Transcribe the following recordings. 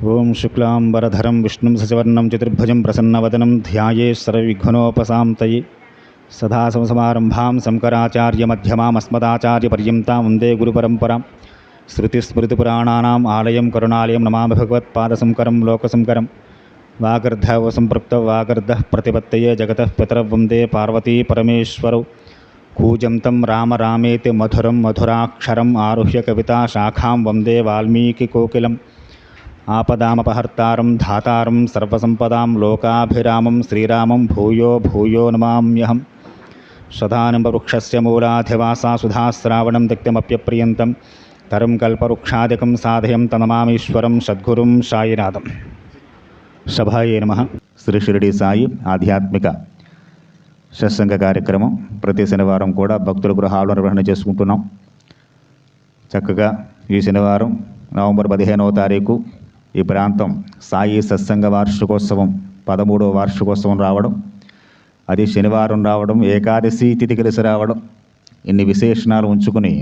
ఓం శుక్లాంబరధరం విష్ణుం శశివర్ణం చతుర్భుజం ప్రసన్నవదనం ధ్యాయే సర్వవిఘ్నోపశాంతయే సదాశివసమారంభాం శంకరాచార్యమధ్యమామస్మదాచార్యపర్యంతాం వందే గురుపరంపరాం శృతిస్మృతిపురాణానాం ఆలయం కరుణాలయం నమామి భగవత్పాదశంకరం లోకశంకరం వాగర్ధవ సంపృక్త వాగర్ధః ప్రతిపత్తయే జగతః పితరౌ వందే పార్వతీ పరమేశ్వరౌ కూజంతం రామ రామేతి మధురం మధురాక్షరం ఆరుహ్య కవితా శాఖాం వందే వాల్మీకికోకిలం ఆపదామపహర్తారం ధాతారం సర్వసంపదాం లోకాభిరామం శ్రీరామం భూయో భూయో నమామ్యహం సదానంబవృక్షస్య మూలాధివాసా సుధాశ్రావణం దక్తిమప్యప్రియంతం తరం కల్పవృక్షాదికం సాధయం తనమామీశ్వరం సద్గురుం సాయినాథం. సభాయే నమః. శ్రీ షిరిడి సాయి ఆధ్యాత్మిక సత్సంగ కార్యక్రమం ప్రతి శనివారం కూడా భక్తుల గృహాల్లో నిర్వహణ చేసుకుంటున్నాం. చక్కగా ఈ శనివారం నవంబర్ 15వ తారీఖు ఈ ప్రాంతం సాయి సత్సంగ వార్షికోత్సవం 13వ వార్షికోత్సవం రావడం, అది శనివారం రావడం, ఏకాదశి తిథి కలిసి రావడం, ఇన్ని విశేషణాలు ఉంచుకుని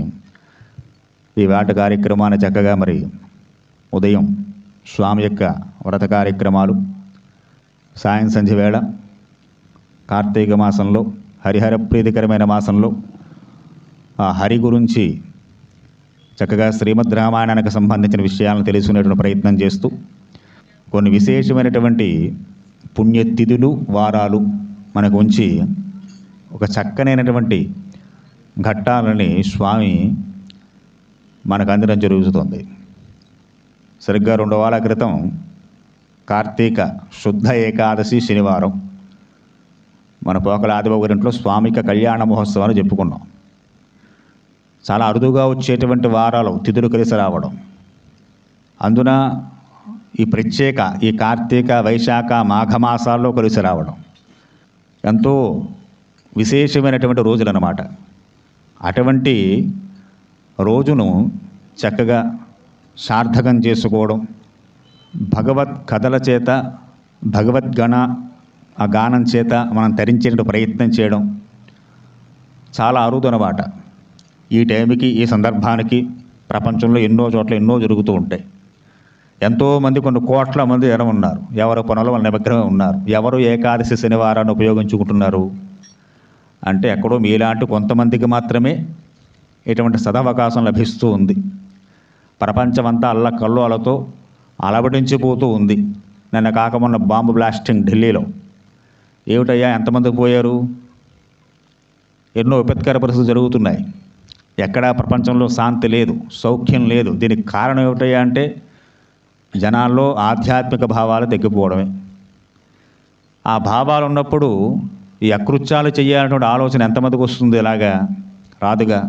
ఈ వాటి కార్యక్రమాన్ని చక్కగా మరి ఉదయం స్వామి యొక్క వ్రత కార్యక్రమాలు, సాయం సంధ్య వేళ కార్తీక మాసంలో హరిహర ప్రీతికరమైన మాసంలో ఆ హరి గురించి చక్కగా శ్రీమద్ రామాయణానికి సంబంధించిన విషయాలను తెలుసుకునేటువంటి ప్రయత్నం చేస్తూ కొన్ని విశేషమైనటువంటి పుణ్యతిథులు వారాలు మనకు ఉంచి ఒక చక్కనైనటువంటి ఘట్టాలని స్వామి మనకు అందడం జరుగుతుంది. సరిగ్గా 2 వారాల క్రితం కార్తీక శుద్ధ ఏకాదశి శనివారం మన పోకల ఆదిబాబు గారింట్లో స్వామిక కళ్యాణ మహోత్సవాన్ని చెప్పుకున్నాం. చాలా అరుదుగా వచ్చేటువంటి వారాలు తిథులు కలిసి రావడం, అందున ఈ ప్రత్యేక ఈ కార్తీక వైశాఖ మాఘమాసాల్లో కలిసి రావడం ఎంతో విశేషమైనటువంటి రోజులు అన్నమాట. అటువంటి రోజును చక్కగా సార్థకం చేసుకోవడం, భగవత్ కథల చేత భగవద్గణ ఆ గానం చేత మనం తరించేటువంటి ప్రయత్నం చేయడం చాలా అరుదు అన్నమాట. ఈ టైంకి ఈ సందర్భానికి ప్రపంచంలో ఎన్నో చోట్ల ఎన్నో జరుగుతూ ఉంటాయి. ఎంతోమంది కొన్ని కోట్ల మంది జనం ఉన్నారు, ఎవరు పనుల వాళ్ళ నిమగ్నమే ఉన్నారు. ఎవరు ఏకాదశి శనివారాన్ని ఉపయోగించుకుంటున్నారు అంటే ఎక్కడో మీలాంటి కొంతమందికి మాత్రమే ఇటువంటి సదవకాశం లభిస్తూ ఉంది. ప్రపంచమంతా అల్లకల్లోలతో అలవడించిపోతూ ఉంది. నిన్న కాకమున్న బాంబు బ్లాస్టింగ్ ఢిల్లీలో ఏమిటయ్యా ఎంతమందికి పోయారు? ఎన్నో విపత్కర పరిస్థితులు జరుగుతున్నాయి. ఎక్కడా ప్రపంచంలో శాంతి లేదు, సౌఖ్యం లేదు. దీనికి కారణం ఏమిటయ్యా అంటే జనాల్లో ఆధ్యాత్మిక భావాలు తగ్గిపోవడమే. ఆ భావాలు ఉన్నప్పుడు ఈ అకృత్యాలు చేయాలనేటువంటి ఆలోచన ఎంతమందికి వస్తుంది? ఇలాగా రాదుగా.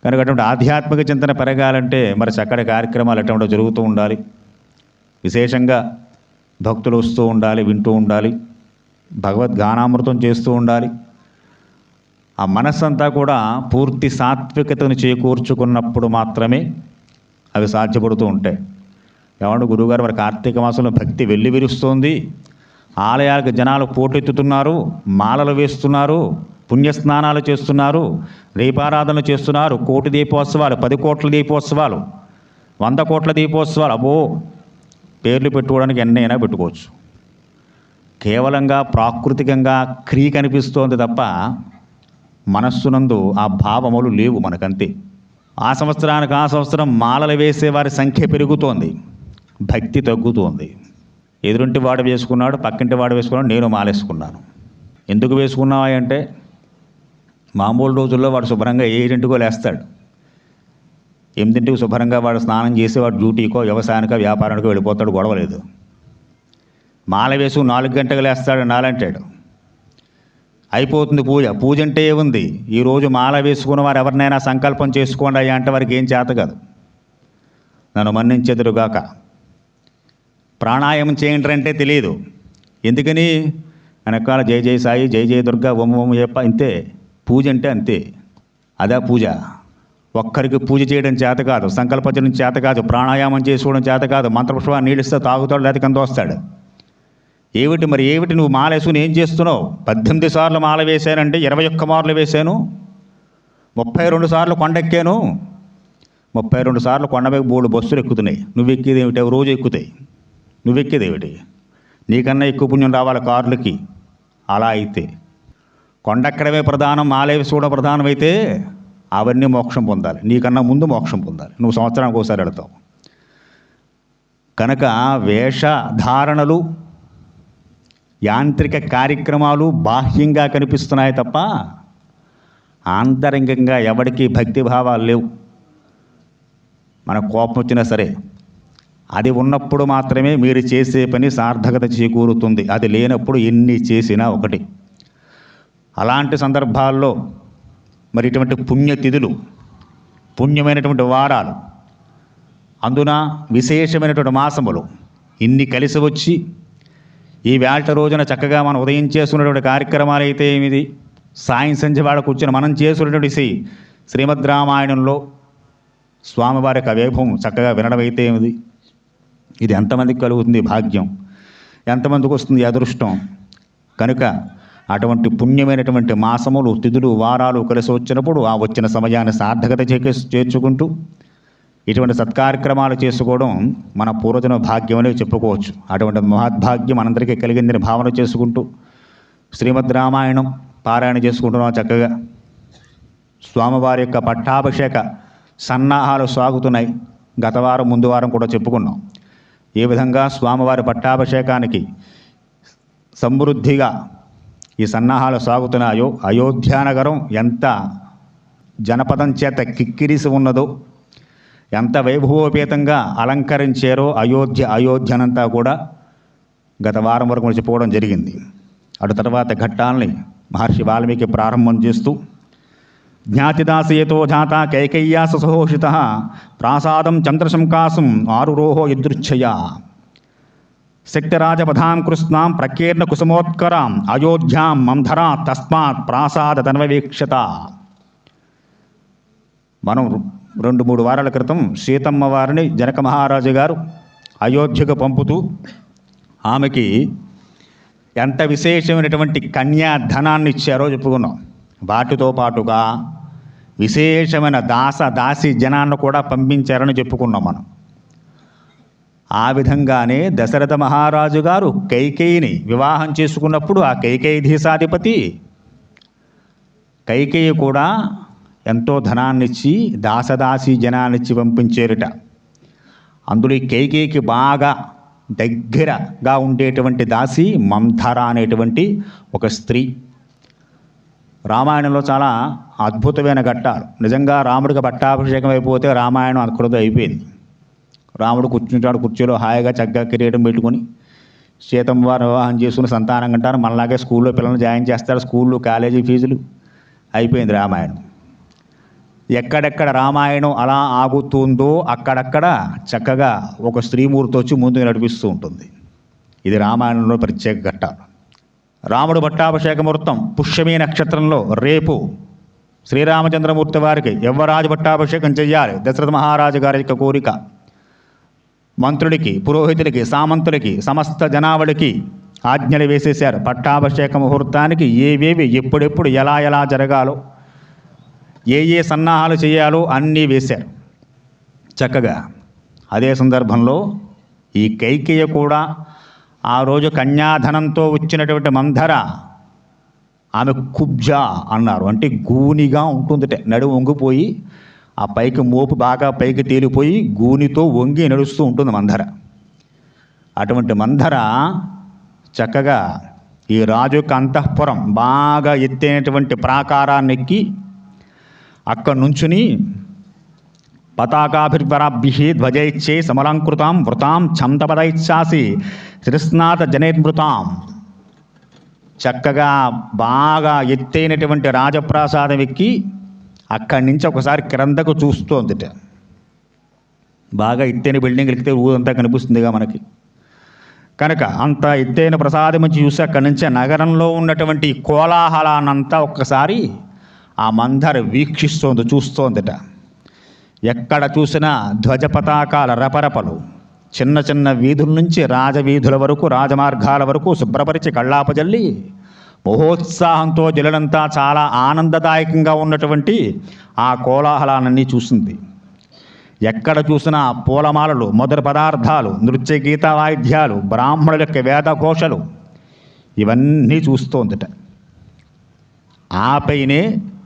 కనుక అటువంటి ఆధ్యాత్మిక చింతన పెరగాలంటే మరి చక్కటి కార్యక్రమాలు ఎటువంటి జరుగుతూ ఉండాలి. విశేషంగా భక్తులు వస్తూ ఉండాలి, వింటూ ఉండాలి, భగవద్గానామృతం చేస్తూ ఉండాలి. ఆ మనస్సంతా కూడా పూర్తి సాత్వికతను చేకూర్చుకున్నప్పుడు మాత్రమే అవి సాధ్యపడుతూ ఉంటాయి. ఏమంటే గురువుగారు మరి కార్తీక మాసంలో భక్తి వెళ్ళి విరుస్తోంది, ఆలయాలకు జనాలు పోటెత్తుతున్నారు, మాలలు వేస్తున్నారు, పుణ్యస్నానాలు చేస్తున్నారు, దీపారాధనలు చేస్తున్నారు, 1 కోటి దీపోత్సవాలు, 10 కోట్ల దీపోత్సవాలు, 100 కోట్ల దీపోత్సవాలు, అబ్బో పేర్లు పెట్టుకోవడానికి ఎన్నైనా పెట్టుకోవచ్చు. కేవలంగా ప్రాకృతికంగా క్రియ కనిపిస్తోంది తప్ప మనస్సునందు ఆ భావములు లేవు మనకంతే. ఆ సంవత్సరం మాలలు వేసేవారి సంఖ్య పెరుగుతోంది, భక్తి తగ్గుతోంది. ఎదురుంటి వాడు వేసుకున్నాడు, పక్కింటి వాడు వేసుకున్నాడు, నేను మాలేసుకున్నాను. ఎందుకు వేసుకున్నావా అంటే మామూలు రోజుల్లో వాడు శుభ్రంగా 7ంటికో లేస్తాడు, 8ంటికి శుభ్రంగా వాడు స్నానం చేసి వాడు డ్యూటీకో వ్యవసాయానికో వ్యాపారానికో వెళ్ళిపోతాడు, గొడవలేదు. మాల వేసు 4 గంటలకు లేస్తాడు, నాలంటాడు, అయిపోతుంది పూజ. పూజ అంటే ఏముంది? ఈరోజు మాల వేసుకున్న వారు ఎవరినైనా సంకల్పం చేసుకోండి అయ్యా అంటే వారికి ఏం చేత కాదు. నన్ను మన్నించెదురుగాక. ప్రాణాయామం చేయండి అంటే తెలియదు. ఎందుకని? వెనకాల జై జై సాయి, జై జై దుర్గా, ఓం ఓం చెప్ప, ఇంతే. పూజ అంటే అంతే. అదే పూజ. ఒక్కరికి పూజ చేయడం చేత కాదు, సంకల్పించడం చేత కాదు, ప్రాణాయామం చేసుకోవడం చేత కాదు, మంత్రపుష్పాన్ని నీడిస్తే తాగుతాడు, లేదా కింద వస్తాడు. ఏమిటి మరి ఏమిటి నువ్వు మాల వేసుకుని ఏం చేస్తున్నావు? 18 సార్లు మాల వేశానంటే 21 మార్లు వేశాను, 32 సార్లు కొండెక్కాను, 32 సార్లు కొండపైకి 3 బస్సులు ఎక్కుతున్నాయి. నువ్వు ఎక్కేది ఏమిటి? రోజు ఎక్కుతాయి. నువ్వు ఎక్కేది ఏమిటి? నీకన్నా ఎక్కువ పుణ్యం రావాలి కార్లకి. అలా అయితే కొండెక్కడమే ప్రధానం, మాలేసి కూడా ప్రధానం అయితే అవన్నీ మోక్షం పొందాలి. నీకన్నా ముందు మోక్షం పొందాలి. నువ్వు సంవత్సరానికి ఒకసారి వెళతావు కనుక వేషధారణలు, యాంత్రిక కార్యక్రమాలు బాహ్యంగా కనిపిస్తున్నాయి తప్ప ఆంతరంగికంగా ఎవరికి భక్తిభావాలు లేవు. మనకు కోపం వచ్చినా సరే అది ఉన్నప్పుడు మాత్రమే మీరు చేసే పని సార్థకత చేకూరుతుంది. అది లేనప్పుడు ఎన్ని చేసినా ఒకటి. అలాంటి సందర్భాల్లో మరి ఇటువంటి పుణ్యతిథులు, పుణ్యమైనటువంటి వారాలు, అందున విశేషమైనటువంటి మాసములు ఇన్ని కలిసి వచ్చి ఈ వేళ రోజున చక్కగా మనం ఉదయం చేసుకున్నటువంటి కార్యక్రమాలు అయితే ఏమిది, సాయం సంధ్య వాళ్ళకు కూర్చొని మనం చేసుకున్నటువంటి శ్రీమద్ రామాయణంలో స్వామివారి యొక్క వైభవం చక్కగా వినడం అయితే ఏమిది, ఇది ఎంతమందికి కలుగుతుంది భాగ్యం, ఎంతమందికి వస్తుంది అదృష్టం. కనుక అటువంటి పుణ్యమైనటువంటి మాసములు, తిథులు, వారాలు కలిసి వచ్చినప్పుడు ఆ వచ్చిన సమయాన్ని సార్థకత చేర్చుకుంటూ ఇటువంటి సత్కార్యక్రమాలు చేసుకోవడం మన పూర్వజన భాగ్యం అనే చెప్పుకోవచ్చు. అటువంటి మహద్భాగ్యం మనందరికీ కలిగిందని భావన చేసుకుంటూ శ్రీమద్ రామాయణం పారాయణ చేసుకుంటున్నాం. చక్కగా స్వామివారి యొక్క పట్టాభిషేక సన్నాహాలు సాగుతున్నాయి. గత వారం ముందు వారం కూడా చెప్పుకున్నాం ఏ విధంగా స్వామివారి పట్టాభిషేకానికి సమృద్ధిగా ఈ సన్నాహాలు సాగుతున్నాయో, అయోధ్యానగరం ఎంత జనపదం చేత కిక్కిరిసి ఉన్నదో, ఎంత వైభవోపేతంగా అలంకరించారో అయోధ్యనంతా కూడా గత వారం వరకు చెప్పుకోవడం జరిగింది. అటు తర్వాత ఘట్టాలని మహర్షి వాల్మీకి ప్రారంభం చేస్తూ జ్ఞాతిదాసయతో జాత కైకయ్యా సహోషిత ప్రాసాదం చంద్రశంకాసం ఆరురోహో యదృచ్ఛయా శక్తిరాజపథాం కృష్ణాం ప్రకీర్ణ కుసుమోత్కరాం అయోధ్యాం మంధరా తస్మాత్ ప్రాసాద తన్వవీక్షత. మనం 2-3 వారాల క్రితం సీతమ్మ వారిని జనక మహారాజు గారు అయోధ్యకు పంపుతూ ఆమెకి ఎంత విశేషమైనటువంటి కన్యాధనాన్ని ఇచ్చారో చెప్పుకున్నాం. వాటితో పాటుగా విశేషమైన దాసి జనాన్ని కూడా పంపించారని చెప్పుకున్నాం మనం. ఆ విధంగానే దశరథ మహారాజు గారు కైకేయిని వివాహం చేసుకున్నప్పుడు ఆ కైకేయీధీశాధిపతి కైకేయి కూడా ఎంతో ధనాన్నిచ్చి దాసదాసి జనాన్నిచ్చి పంపించేరుట. అందులో ఈ కైకేయికి బాగా దగ్గరగా ఉండేటువంటి దాసి మంథర అనేటువంటి ఒక స్త్రీ. రామాయణంలో చాలా అద్భుతమైన ఘట్టాలు. నిజంగా రాముడికి పట్టాభిషేకం అయిపోతే రామాయణం అక్కడితో అయిపోయింది. రాముడు కూర్చుంటాడు, కుర్చీలో హాయిగా చక్కగా కిరీటం పెట్టుకొని సీతమ్మ వారు వివాహం చేసుకుని సంతానం కంటారు. మనలాగే స్కూల్లో పిల్లల్ని జాయిన్ చేస్తారు, స్కూళ్ళు కాలేజీ ఫీజులు, అయిపోయింది రామాయణం. ఎక్కడెక్కడ రామాయణం అలా ఆగుతుందో అక్కడక్కడ చక్కగా ఒక స్త్రీమూర్తి వచ్చి ముందుకు నడిపిస్తూ ఉంటుంది. ఇది రామాయణంలో ప్రత్యేక ఘట్టాలు. రాముడు పట్టాభిషేక ముహూర్తం పుష్యమీ నక్షత్రంలో రేపు శ్రీరామచంద్రమూర్తి వారికి యవ్వరాజు పట్టాభిషేకం చెయ్యాలి. దశరథ మహారాజు గారి యొక్క కోరిక. మంత్రులకి, పురోహితులకి, సామంతులకి, సమస్త జనావళికి ఆజ్ఞలు వేసేశారు. పట్టాభిషేక ముహూర్తానికి ఏవేవి ఎప్పుడెప్పుడు ఎలా ఎలా జరగాలో, ఏ సన్నాహాలు చేయాలో అన్నీ వేశారు చక్కగా. అదే సందర్భంలో ఈ కైకేయ కూడా ఆ రోజు కన్యాధనంతో వచ్చినటువంటి మంధర ఆమె కుబ్జా అన్నారు. అంటే గూనిగా ఉంటుందిట, నడుము వంగిపోయి ఆ పైకి మోపు బాగా పైకి తేలిపోయి గూనితో వంగి నడుస్తూ ఉంటుంది మంధర. అటువంటి మంధర చక్కగా ఈ రాజు యొక్క అంతఃపురం బాగా ఎత్తైనటువంటి ప్రాకారాన్ని ఎక్కి అక్కడి నుంచుని పతాకాభిర్వరాభి ధ్వజైచ్చే సమలంకృతాం వృతాం ఛందపదైచ్ఛాసి త్రిస్నాత జనైర్మృతాం. చక్కగా బాగా ఎత్తైనటువంటి రాజప్రాసాదం ఎక్కి అక్కడి నుంచి ఒకసారి క్రిందకు చూస్తోందిట. బాగా ఎత్తైన బిల్డింగ్ ఎక్కితే ఊరంతా కనిపిస్తుందిగా మనకి. కనుక అంత ఎత్తైన ప్రసాదం నుంచి చూసి అక్కడి నుంచి నగరంలో ఉన్నటువంటి కోలాహలాన్నంతా ఒక్కసారి ఆ మందర వీక్షిస్తోంది, చూస్తోందిట. ఎక్కడ చూసినా ధ్వజ పతాకాల రపరపలు, చిన్న చిన్న వీధుల నుంచి రాజవీధుల వరకు, రాజమార్గాల వరకు శుభ్రపరిచి కళ్ళాపజల్లి మహోత్సాహంతో జనులంతా చాలా ఆనందదాయకంగా ఉన్నటువంటి ఆ కోలాహలాలన్నీ చూసింది. ఎక్కడ చూసినా పూలమాలలు, మధుర పదార్థాలు, నృత్య గీత వాయిద్యాలు, బ్రాహ్మణుల యొక్క వేదఘోషలు ఇవన్నీ చూస్తోందట. ఆపైనే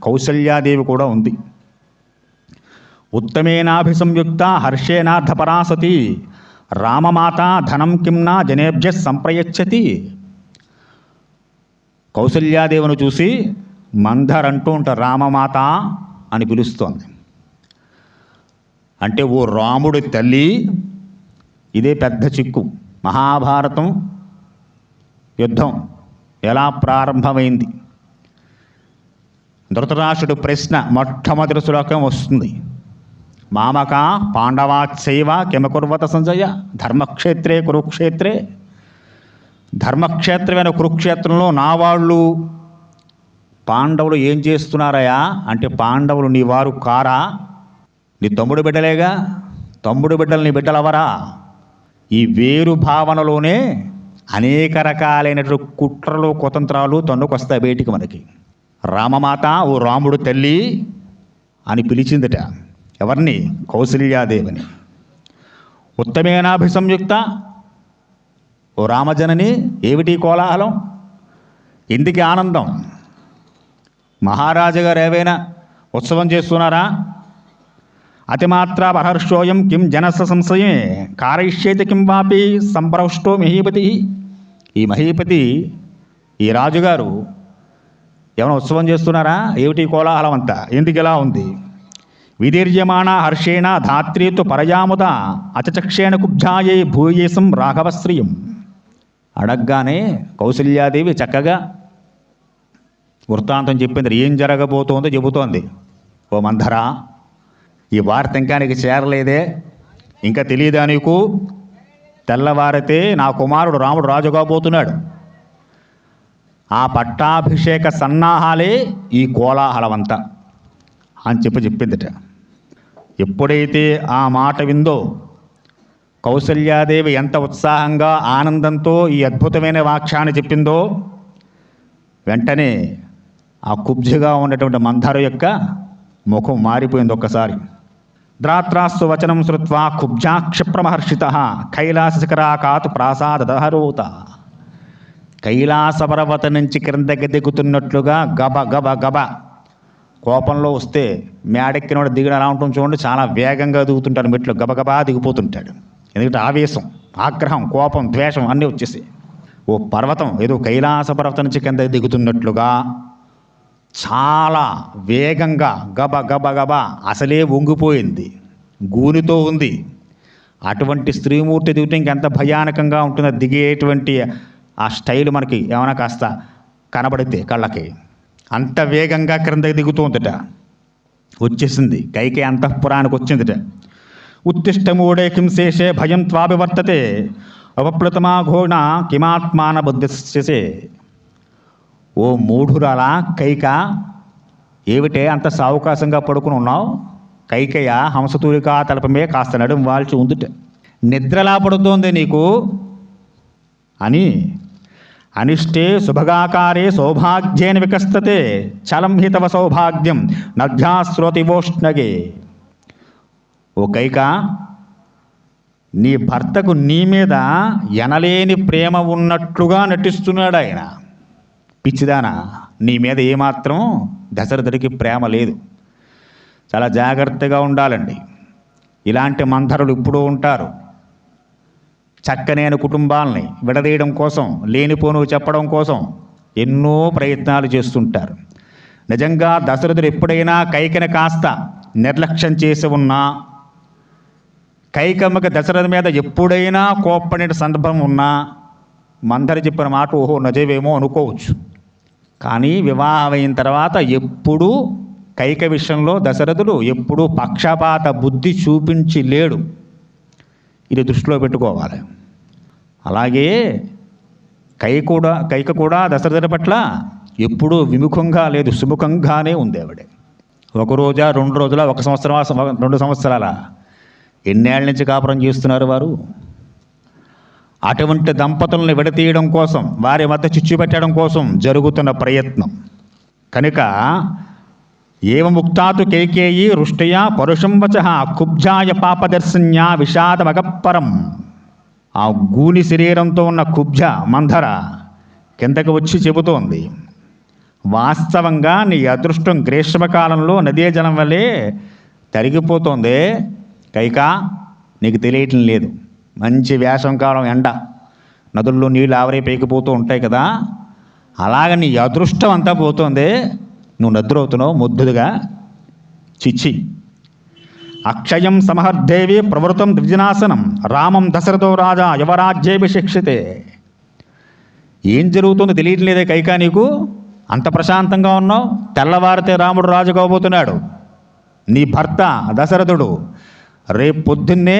కౌసల్యాదేవి కూడా ఉంది. ఉత్తమేనాభిసంయుక్త హర్షేనార్థ పరాసతి రామమాత ధనం కింనా జనేభ్య సంప్రయచ్చతి. కౌసల్యాదేవిని చూసి మందర్ అంటూ ఉంటారు, రామమాత అని పిలుస్తోంది. అంటే ఓ రాముడి తల్లి. ఇదే పెద్ద చిక్కు. మహాభారతం యుద్ధం ఎలా ప్రారంభమైంది? ధృతరాష్ట్రుడు ప్రశ్న మొట్టమొదటి శ్లోకం వస్తుంది. మామక పాండవాచైవ కిమకుర్వత సంజయ ధర్మక్షేత్రే కురుక్షేత్రే. ధర్మక్షేత్రమైన కురుక్షేత్రంలో నా వాళ్ళు పాండవులు ఏం చేస్తున్నారయా అంటే, పాండవులు నీ వారు కారా? నీ తమ్ముడు బిడ్డలేగా, తమ్ముడు బిడ్డలు నీ బిడ్డలవరా? ఈ వేరు భావనలోనే అనేక రకాలైనటువంటి కుట్రలు కుతంత్రాలు తన్నుకొస్తాయి బయటికి మనకి. రామమాత, ఓ రాముడు తల్లి అని పిలిచిందట. ఎవరిని? కౌసల్యాదేవిని. ఉత్తమేనాభిసంయుక్త, ఓ రామజనని. ఏమిటి కోలాహలం? ఎందుకు ఆనందం? మహారాజు గారు ఏవైనా ఉత్సవం చేస్తున్నారా? అతిమాత్రా పరహర్షోయం కిం జనస సంశయమే కారయిష్యేతి కిం వాపి సంప్రౌష్టో మహీపతి. ఈ మహీపతి, ఈ రాజుగారు ఏమైనా ఉత్సవం చేస్తున్నారా? ఏమిటి కోలాహలం అంతా? ఎందుకు ఇలా ఉంది? విదీర్యమాణ హర్షేణ ధాత్రీతు పరయాముద అచచక్షేణ కుబ్జాయే భూయేసం రాఘవశ్రియం. అడగ్గానే కౌసల్యాదేవి చక్కగా వృత్తాంతం చెప్పింది. ఏం జరగబోతోందో చెబుతోంది. ఓ మంధరా, ఈ వార్త ఇంకా నీకు చేరలేదే? ఇంకా తెలియదా నీకు? తెల్లవారితే నా కుమారుడు రాముడు రాజు కాబోతున్నాడు. ఆ పట్టాభిషేక సన్నాహాలే ఈ కోలాహలమంతా అని చెప్పిందిట. ఎప్పుడైతే ఆ మాట విందో కౌసల్యాదేవి ఎంత ఉత్సాహంగా ఆనందంతో ఈ అద్భుతమైన వాక్యాన్ని చెప్పిందో, వెంటనే ఆ కుబ్జగా ఉన్నటువంటి మందర యొక్క ముఖం మారిపోయింది ఒక్కసారి. ధ్రాత్రాస్సు వచనం శ్రుత్వా కుబ్జాక్షిప్రమహర్షిత కైలాసశిఖరాకాతు ప్రాసాదహరోత. కైలాస పర్వతం నుంచి క్రిందకి దిగుతున్నట్లుగా గబ గబ గబ. కోపంలో వస్తే మేడెక్కినవాడు దిగడం ఎలా ఉంటుంది చూడండి, చాలా వేగంగా దిగుతుంటాడు మెట్లు, గబగబా దిగిపోతుంటాడు. ఎందుకంటే ఆవేశం, ఆగ్రహం, కోపం, ద్వేషం అన్నీ వచ్చేసి ఓ పర్వతం ఏదో కైలాస పర్వతం నుంచి కింద దిగుతున్నట్లుగా చాలా వేగంగా గబ గబ గబ అసలే వంగిపోయింది, గూనితో ఉంది. అటువంటి స్త్రీమూర్తి దిగుతే ఇంకెంత భయానకంగా ఉంటుందో. దిగేటువంటి ఆ స్టైల్ మనకి ఏమైనా కాస్త కనబడితే కళ్ళకి, అంత వేగంగా క్రిందకి దిగుతుందట. వచ్చేసింది కైకేయి అంతఃపురానికి వచ్చిందిట. ఉత్తిష్టమూడే కింశేషే భయం త్వాభివర్తతే ఉపప్లుతమాఘోణ కిమాత్మాన బుద్ధిశే. ఓ మూఢురాలా కైక, ఏమిటే అంత సావకాశంగా పడుకుని ఉన్నావు? కైకేయ హంసతూలికా తలపమే కాస్త నడుం వాల్చి ఉందిట. నిద్రలా పడుతోంది నీకు అని. అనిష్టే శుభగాకారే సౌభాగ్యేన వికస్తతే చలం హితవ సౌభాగ్యం నభ్యాశ్రోతివోష్ణగే. ఓ కైక, నీ భర్తకు నీ మీద ఎనలేని ప్రేమ ఉన్నట్లుగా నటిస్తున్నాడు ఆయన. పిచ్చిదానా, నీ మీద ఏమాత్రం దశరథుడికి ప్రేమ లేదు. చాలా జాగ్రత్తగా ఉండాలండి. ఇలాంటి మంథరులు ఇప్పుడు ఉంటారు. చక్కనైన కుటుంబాలని విడదీయడం కోసం, లేనిపోను చెప్పడం కోసం ఎన్నో ప్రయత్నాలు చేస్తుంటారు. నిజంగా దశరథుడు ఎప్పుడైనా కైకని కాస్త నిర్లక్ష్యం చేసి ఉన్నా, కైకమ్మకి దశరథ మీద ఎప్పుడైనా కోప్పడిన సందర్భం ఉన్నా, మందరి చెప్పిన మాట ఓహో నిజమేమో అనుకోవచ్చు. కానీ వివాహం అయిన తర్వాత ఎప్పుడూ కైక విషయంలో దశరథుడు ఎప్పుడూ పక్షపాత బుద్ధి చూపించి లేడు. ఇది దృష్టిలో పెట్టుకోవాలి. అలాగే కైక కూడా దశరథుడి పట్ల ఎప్పుడూ విముఖంగా లేదు, సుముఖంగానే ఉంది ఆవిడ. ఒక రోజా, 2 రోజుల, 1 సంవత్సరం, 2 సంవత్సరాల, ఎన్నేళ్ళ నుంచి కాపురం చేస్తున్నారు వారు? అటువంటి దంపతులను విడతీయడం కోసం, వారి మధ్య చిచ్చు పెట్టడం కోసం జరుగుతున్న ప్రయత్నం. కనుక ఏవముక్తాతు కైకేయీ రుష్టయా పరుషం వచః కుబ్జాయ పాపదర్శన్యా విషాదమగపరం. ఆ గూని శరీరంతో ఉన్న కుబ్జ మంధర కిందకు వచ్చి చెబుతోంది, వాస్తవంగా నీ అదృష్టం గ్రీష్మకాలంలో నదీ జలం వల్లే తరిగిపోతోంది కైకా, నీకు తెలియటం లేదు. మంచి వేసవికాలం ఎండ, నదుల్లో నీళ్ళు ఆవిరి పైకిపోతూ ఉంటాయి కదా, అలాగ నీ అదృష్టం అంతా పోతుంది, నువ్వు నిద్రవుతున్నావు ముద్దుగా. చిచ్చి. అక్షయం సమహర్దేవి ప్రవృతం ద్విజనాశనం రామం దశరథో రాజా యువరాజ్యేభిషిక్షితే. ఏం జరుగుతుందో తెలియట్లేదే కైకా నీకు? అంత ప్రశాంతంగా ఉన్నావు. తెల్లవారితే రాముడు రాజు కాబోతున్నాడు. నీ భర్త దశరథుడు రేపు పొద్దున్నే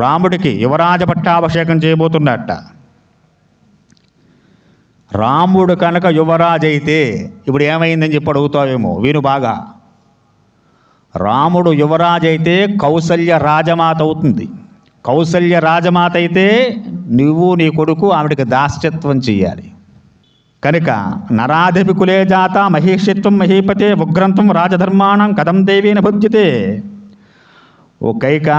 రాముడికి యువరాజ పట్టాభిషేకం చేయబోతున్నట్ట. రాముడు కనుక యువరాజు అయితే ఇప్పుడు ఏమైందని చెప్పి అడుగుతావేమో, విను బాగా. రాముడు యువరాజు అయితే కౌసల్య రాజమాత అవుతుంది. కౌసల్య రాజమాత అయితే నువ్వు నీ కొడుకు ఆవిడికి దాస్యత్వం చెయ్యాలి. కనుక నరాధిపి కులే జాత మహేషిత్వం మహీపతే ఉగ్రంతం రాజధర్మాణం కథం దేవీన భుజ్యతే. ఓ కైక,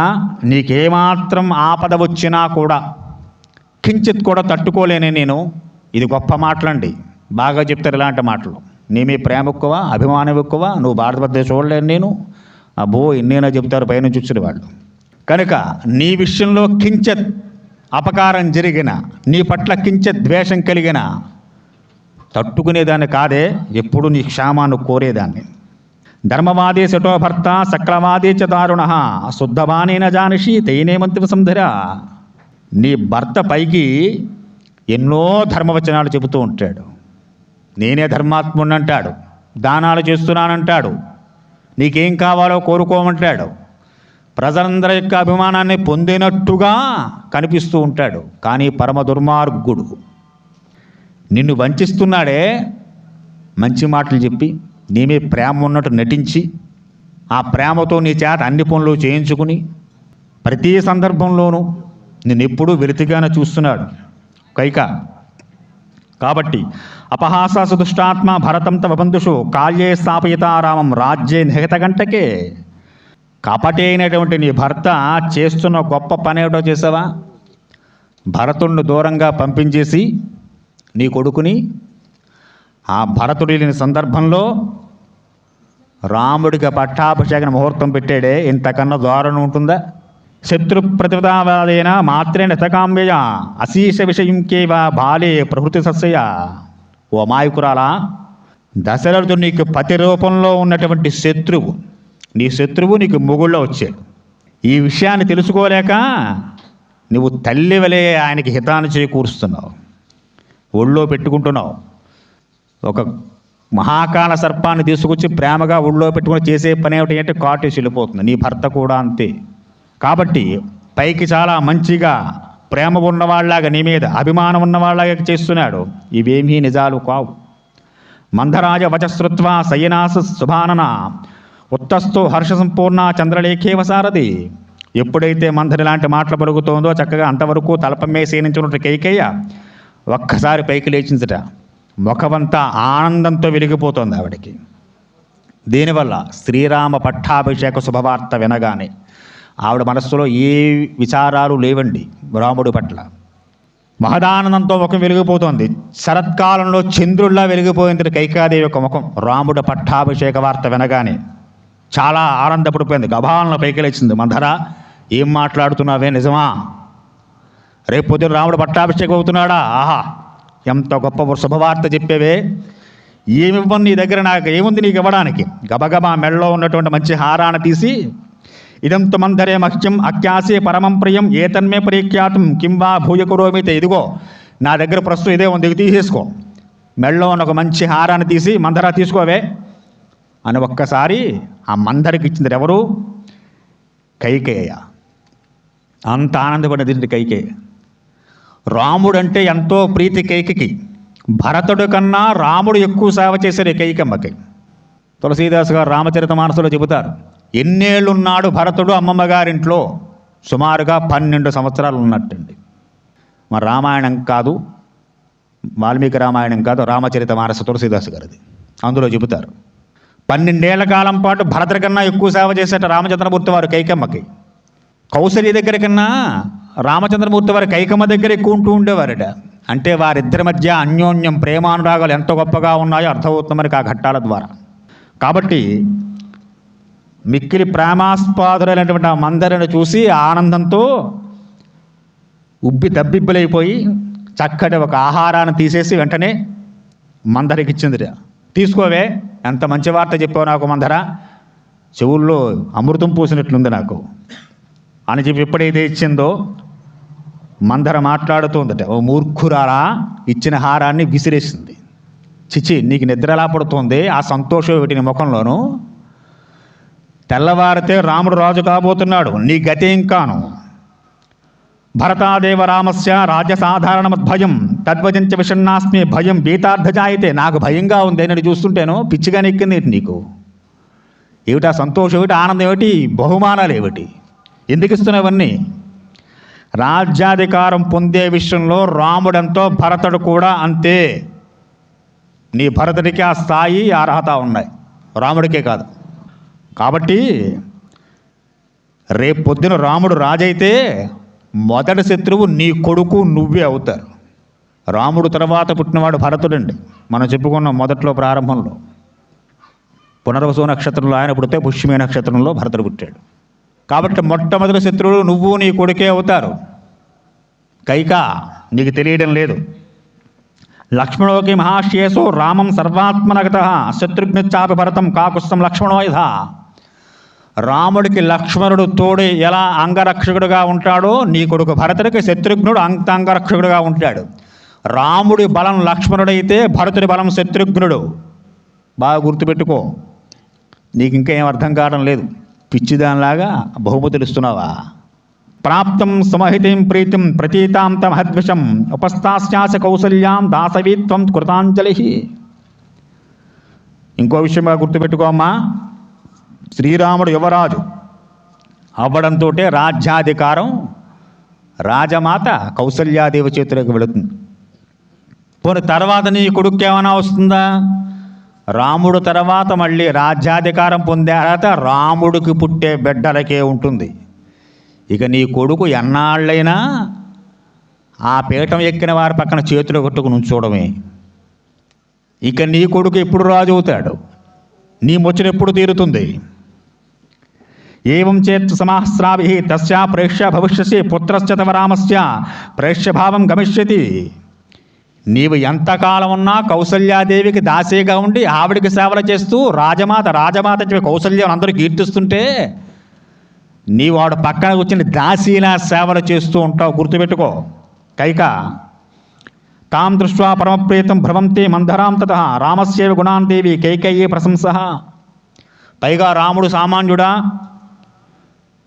నీకేమాత్రం ఆపద వచ్చినా కూడా కించిత్ కూడా తట్టుకోలేనే నేను. ఇది గొప్ప మాటలండి, బాగా చెప్తారు ఇలాంటి మాటలు. నీ మీ ప్రేమ ఎక్కువ, అభిమానం ఎక్కువ, నువ్వు భారతదేశం చూడలేను నేను, అబ్బో ఇన్నేనా చెబుతారు పైనుంచి వచ్చిన వాళ్ళు. కనుక నీ విషయంలో కించిత్ అపకారం జరిగిన, నీ పట్ల కించిత్ ద్వేషం కలిగిన తట్టుకునేదాన్ని కాదే, ఎప్పుడు నీ క్షేమాన్ని కోరేదాన్ని. ధర్మవాదే శటో భర్త సక్రవాదే చ దారుణ శుద్ధవానేన జానిషి తైనే మంత్రి సంధర. నీ భర్త పైకి ఎన్నో ధర్మవచనాలు చెబుతూ ఉంటాడు. నేనే ధర్మాత్ముడిని అంటాడు, దానాలు చేస్తున్నానంటాడు, నీకేం కావాలో కోరుకోమంటాడు, ప్రజలందరి యొక్క అభిమానాన్ని పొందినట్టుగా కనిపిస్తూ ఉంటాడు. కానీ పరమ దుర్మార్గుడు. నిన్ను వంచిస్తున్నాడే, మంచి మాటలు చెప్పి నీ మీద ప్రేమ ఉన్నట్టు నటించి ఆ ప్రేమతో నీ చేత అన్ని పనులు చేయించుకుని ప్రతి సందర్భంలోనూ నిన్నెప్పుడూ వెలితిగానే చూస్తున్నాడు కైక. కాబట్టి అపహాస దుష్టాత్మ భరతం తవ బంధుషు కాళ్యే స్థాపయితారామం రాజ్యే నిహితగంటకే. కపటి అయినటువంటి నీ భర్త చేస్తున్న గొప్ప పని ఏమిటో చేసావా? భరతుడిని దూరంగా పంపించేసి నీ కొడుకుని ఆ భరతుడి లేని సందర్భంలో రాముడికి పట్టాభిషేకం ముహూర్తం పెట్టాడే, ఇంతకన్నా దారుణం ఉంటుందా? శత్రు ప్రతిపదావాదైన మాత్రేణ సకామ్యయ అశీష విషయంకేవ బాలే ప్రహృతి సస్య. ఓ అమాయకురాలా, దశరథుడు నీకు పతి రూపంలో ఉన్నటువంటి శత్రువు, నీ శత్రువు నీకు మొగుళ్ళో వచ్చాడు. ఈ విషయాన్ని తెలుసుకోలేక నువ్వు తల్లి వలె ఆయనకి హితాన్ని చేకూరుస్తున్నావు, ఒళ్ళో పెట్టుకుంటున్నావు. ఒక మహాకాల సర్పాన్ని తీసుకొచ్చి ప్రేమగా ఒళ్ళో పెట్టుకుని చేసే పని ఏమిటి అంటే కాటేసి వెళ్ళిపోతుంది. నీ భర్త కూడా అంతే. కాబట్టి పైకి చాలా మంచిగా ప్రేమ ఉన్నవాళ్ళలాగా నీ మీద అభిమానం ఉన్నవాళ్ళలాగా చేస్తున్నాడు. ఇవేమీ నిజాలు కావు. మందరాజ వచశ్రుత్వ సయనాస శుభానన ఉత్తస్థో హర్ష సంపూర్ణ చంద్రలేఖేవ సారథి. ఎప్పుడైతే మందరి లాంటి మాటలు పలుకుతోందో చక్కగా అంతవరకు తలపమే సేనించున్నట్టు కైకేయ ఒక్కసారి పైకి లేచించట. ముఖమంతా ఆనందంతో వెలిగిపోతోంది ఆవిడికి. దీనివల్ల శ్రీరామ పట్టాభిషేక శుభవార్త వినగానే ఆవిడ మనస్సులో ఏ విచారాలు లేవండి రాముడి పట్ల. మహదానందంతో ముఖం వెలిగిపోతోంది. శరత్కాలంలో చంద్రుల్లా వెలిగిపోయింది కైకాదేవి యొక్క ముఖం రాముడి పట్టాభిషేక వార్త వినగానే. చాలా ఆనందపడిపోయింది. గభాలను పైకి లేచింది. మంధరా, ఏం మాట్లాడుతున్నావే, నిజమా? రేపు పొద్దున రాముడు పట్టాభిషేకం అవుతున్నాడా? ఆహా, ఎంత గొప్ప శుభవార్త చెప్పేవే. ఏమివ్వను నీ దగ్గర, నాకు ఏముంది నీకు ఇవ్వడానికి? గబగబా మెడలో ఉన్నటువంటి మంచి హారాన్ని తీసి, ఇదంత మందరే మహ్యం అఖ్యాసే పరమం ప్రియం ఏతన్మే పరిఖ్యాతం కింవా భూయకురోమితే. ఇదిగో నా దగ్గర ప్రస్తుతం ఇదే ఉంది, ఇది తీసేసుకో. మెడలో ఉన్న ఒక మంచి హారాన్ని తీసి, మందరా తీసుకోవే అని ఒక్కసారి ఆ మందరికి ఇచ్చింది ఎవరు? కైకేయ. అంత ఆనందపడినది కైకేయ. రాముడంటే ఎంతో ప్రీతి కైకికి. భరతుడు కన్నా రాముడు ఎక్కువ సేవ చేశాడు కైకమ్మకి. తులసీదాస్ గారు రామచరితమానసులో చెబుతారు, ఎన్నేళ్ళున్నాడు భరతుడు అమ్మమ్మ గారింట్లో? సుమారుగా 12 సంవత్సరాలు ఉన్నట్టండి. మరి రామాయణం కాదు, వాల్మీకి రామాయణం కాదు, రామచరితమానస తులసీదాస్ గారిది. అందులో చెబుతారు 12 ఏళ్ల కాలం పాటు భరతుడి కన్నా ఎక్కువ సేవ చేసేట రామచంద్రమూర్తి వారు కైకమ్మకి. కౌసల్య దగ్గర కన్నా రామచంద్రమూర్తి వారి కైకమ్మ దగ్గర ఎక్కువ ఉంటూ ఉండేవారట. అంటే వారిద్దరి మధ్య అన్యోన్యం, ప్రేమానురాగాలు ఎంత గొప్పగా ఉన్నాయో అర్థమవుతుంది మనకి ఆ ఘట్టాల ద్వారా. కాబట్టి మిక్కిలి ప్రేమాస్పాదులైనటువంటి ఆ మందరిని చూసి ఆనందంతో ఉబ్బి దబ్బిబ్బులైపోయి చక్కటి ఒక ఆహారాన్ని తీసేసి వెంటనే మందరికి ఇచ్చింది. తీసుకోవే, ఎంత మంచి వార్త చెప్పావు నాకు మందర, చెవుల్లో అమృతం పూసినట్లుంది నాకు అని చెప్పి ఎప్పుడైతే ఇచ్చిందో మందర మాట్లాడుతుందట, ఓ మూర్ఖురాలా, ఇచ్చిన హారాన్ని విసిరేసింది. చిచి, నీకు నిద్ర ఎలా పడుతుంది, ఆ సంతోషం వీటిని ముఖంలోనూ. తెల్లవారితే రాముడు రాజు కాబోతున్నాడు, నీ గతేం కాను. భరతాదేవ రామస్య రాజ్యసాధారణమద్భయం తద్వజంచ విషణ్ణాస్మి భయం భీతార్థజాయితే. నాకు భయంగా ఉంది నేను చూస్తుంటేను, పిచ్చిగా నెక్కింది నీకు. ఏమిటా సంతోషం, ఏమిటి ఆనందం, ఏమిటి బహుమానాలు, ఏమిటి, ఎందుకు ఇస్తున్నవన్నీ? రాజ్యాధికారం పొందే విషయంలో రాముడంతో భరతుడు కూడా అంతే. నీ భరతుడికి ఆ స్థాయి, అర్హత ఉన్నాయి, రాముడికే కాదు. కాబట్టి రేపు పొద్దున రాముడు రాజైతే మొదటి శత్రువు నీ కొడుకు నువ్వే అవుతారు. రాముడు తర్వాత పుట్టినవాడు భరతుడండి. మనం చెప్పుకున్నాం మొదట్లో ప్రారంభంలో. పునర్వసు నక్షత్రంలో ఆయన పుడితే పుష్యమి నక్షత్రంలో భరతుడు పుట్టాడు. కాబట్టి మొట్టమొదటి శత్రువులు నువ్వు నీ కొడుకే అవుతారు. కైక నీకు తెలియడం లేదు. లక్ష్మణోకి మహాశ్యేషో రామం సర్వాత్మనగత శత్రుఘ్నశ్చాపి భరతం కాకుస్తం లక్ష్మణోయధ. రాముడికి లక్ష్మణుడు తోడు ఎలా అంగరక్షకుడుగా ఉంటాడో నీ కొడుకు భరతుడికి శత్రుఘ్నుడు అంగరక్షకుడుగా ఉంటాడు. రాముడి బలం లక్ష్మణుడైతే భరతుడి బలం శత్రుఘ్నుడు. బాగా గుర్తుపెట్టుకో. నీకు ఇంకా ఏం అర్థం కావడం లేదు, పిచ్చిదానిలాగా బహుమతులు ఇస్తున్నావా? ప్రాప్తం సమహితిం ప్రీతిం ప్రతీతాం తమహద్విషం ఉపస్థాస్యాస కౌసల్యాం దాసవీత్వం కృతాంజలి. ఇంకో విషయం బాగా గుర్తుపెట్టుకో అమ్మా. శ్రీరాముడు యువరాజు అవ్వడంతో రాజ్యాధికారం రాజమాత కౌసల్యాదేవి చేతులకు వెళుతుంది. పోనీ తర్వాత నీ కొడుకు ఏమైనా వస్తుందా? రాముడు తర్వాత మళ్ళీ రాజ్యాధికారం పొందే అర్హత రాముడికి పుట్టే బిడ్డలకే ఉంటుంది. ఇక నీ కొడుకు ఎన్నాళ్ళైనా ఆ పీఠం ఎక్కిన వారి పక్కన చేతులు కొట్టుకుని ఉంచోవడమే. ఇక నీ కొడుకు ఎప్పుడు రాజు అవుతాడు? నీ ముచ్చట ఎప్పుడు తీరుతుంది? ఏవం చేత్ సమాస్రాభి తస్యా ప్రేక్ష్య భవిష్యసి పుత్రశ్చ తవ రామస్య ప్రేక్ష్యభావం గమిష్యతి. నీవు ఎంతకాలం ఉన్నా కౌసల్యాదేవికి దాసేగా ఉండి ఆవిడికి సేవలు చేస్తూ రాజమాత కౌసల్యం అందరూ కీర్తిస్తుంటే నీవు వాడు పక్కన కూర్చుని దాసీలా సేవలు చేస్తూ ఉంటావు. గుర్తుపెట్టుకో. కైక తాం దృష్ట్వా పరమప్రీతం భ్రమంతే మందరాం తత రామస్యేవ గుణాన్ దేవి కైకేయీ ప్రశంస. పైగా రాముడు సామాన్యుడా?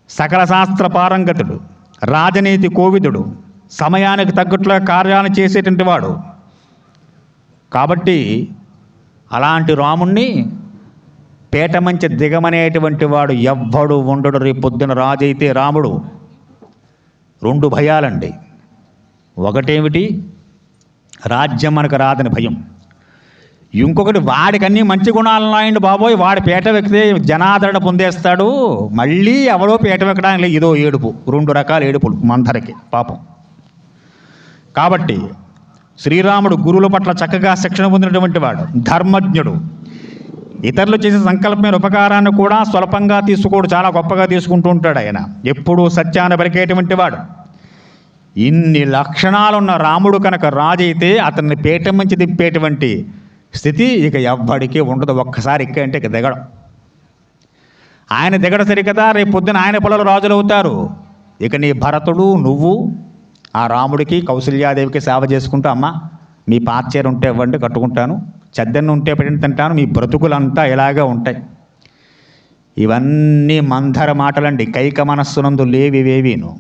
సకల శాస్త్ర పారంగతుడు, రాజనీతి కోవిదుడు, సమయానికి తగ్గట్లుగా కార్యాలను చేసేటువంటి వాడు. కాబట్టి అలాంటి రాముణ్ణి పేట మంచి దిగమనేటువంటి వాడు ఎవ్వడు ఉండడు. రేపు పొద్దున రాజు అయితే రాముడు. 2 భయాలండి. ఒకటేమిటి? రాజ్యం మనకు రాదని భయం. ఇంకొకటి వాడికి అన్నీ మంచి గుణాలు ఉన్నాయండి బాబోయ్, వాడి పీట ఎక్కితే జనాదరణ పొందేస్తాడు, మళ్ళీ ఎవడో పీట ఎక్కడానికి ఇదో ఏడుపు. 2 రకాల ఏడుపులు మందరికి పాపం. కాబట్టి శ్రీరాముడు గురువుల పట్ల చక్కగా శిక్షణ పొందినటువంటి వాడు, ధర్మజ్ఞుడు. ఇతరులు చేసే సంకల్పమైన ఉపకారాన్ని కూడా స్వల్పంగా తీసుకోడు, చాలా గొప్పగా తీసుకుంటూ ఉంటాడు ఆయన. ఎప్పుడూ సత్యాన్ని పలికేటువంటి వాడు. ఇన్ని లక్షణాలున్న రాముడు కనుక రాజు అయితే అతన్ని పీట మంచి దింపేటువంటి స్థితి ఇక ఎవ్వడికి ఉండదు. ఒక్కసారి అంటే ఇక దిగడం. ఆయన దిగడం సరికదా రేపు పొద్దున ఆయన పిల్లలు రాజులు అవుతారు. ఇక నీ భరతుడు నువ్వు ఆ రాముడికి కౌసల్యాదేవికి సేవ చేసుకుంటూ, అమ్మ మీ పాత్చేరు ఉంటే ఇవ్వండి కట్టుకుంటాను, చెద్దెన్ను ఉంటే పెట్టిన తింటాను, మీ బ్రతుకులంతా ఇలాగే ఉంటాయి. ఇవన్నీ మందర మాటలండి. కైక మనస్సునందు లేవివేవీను.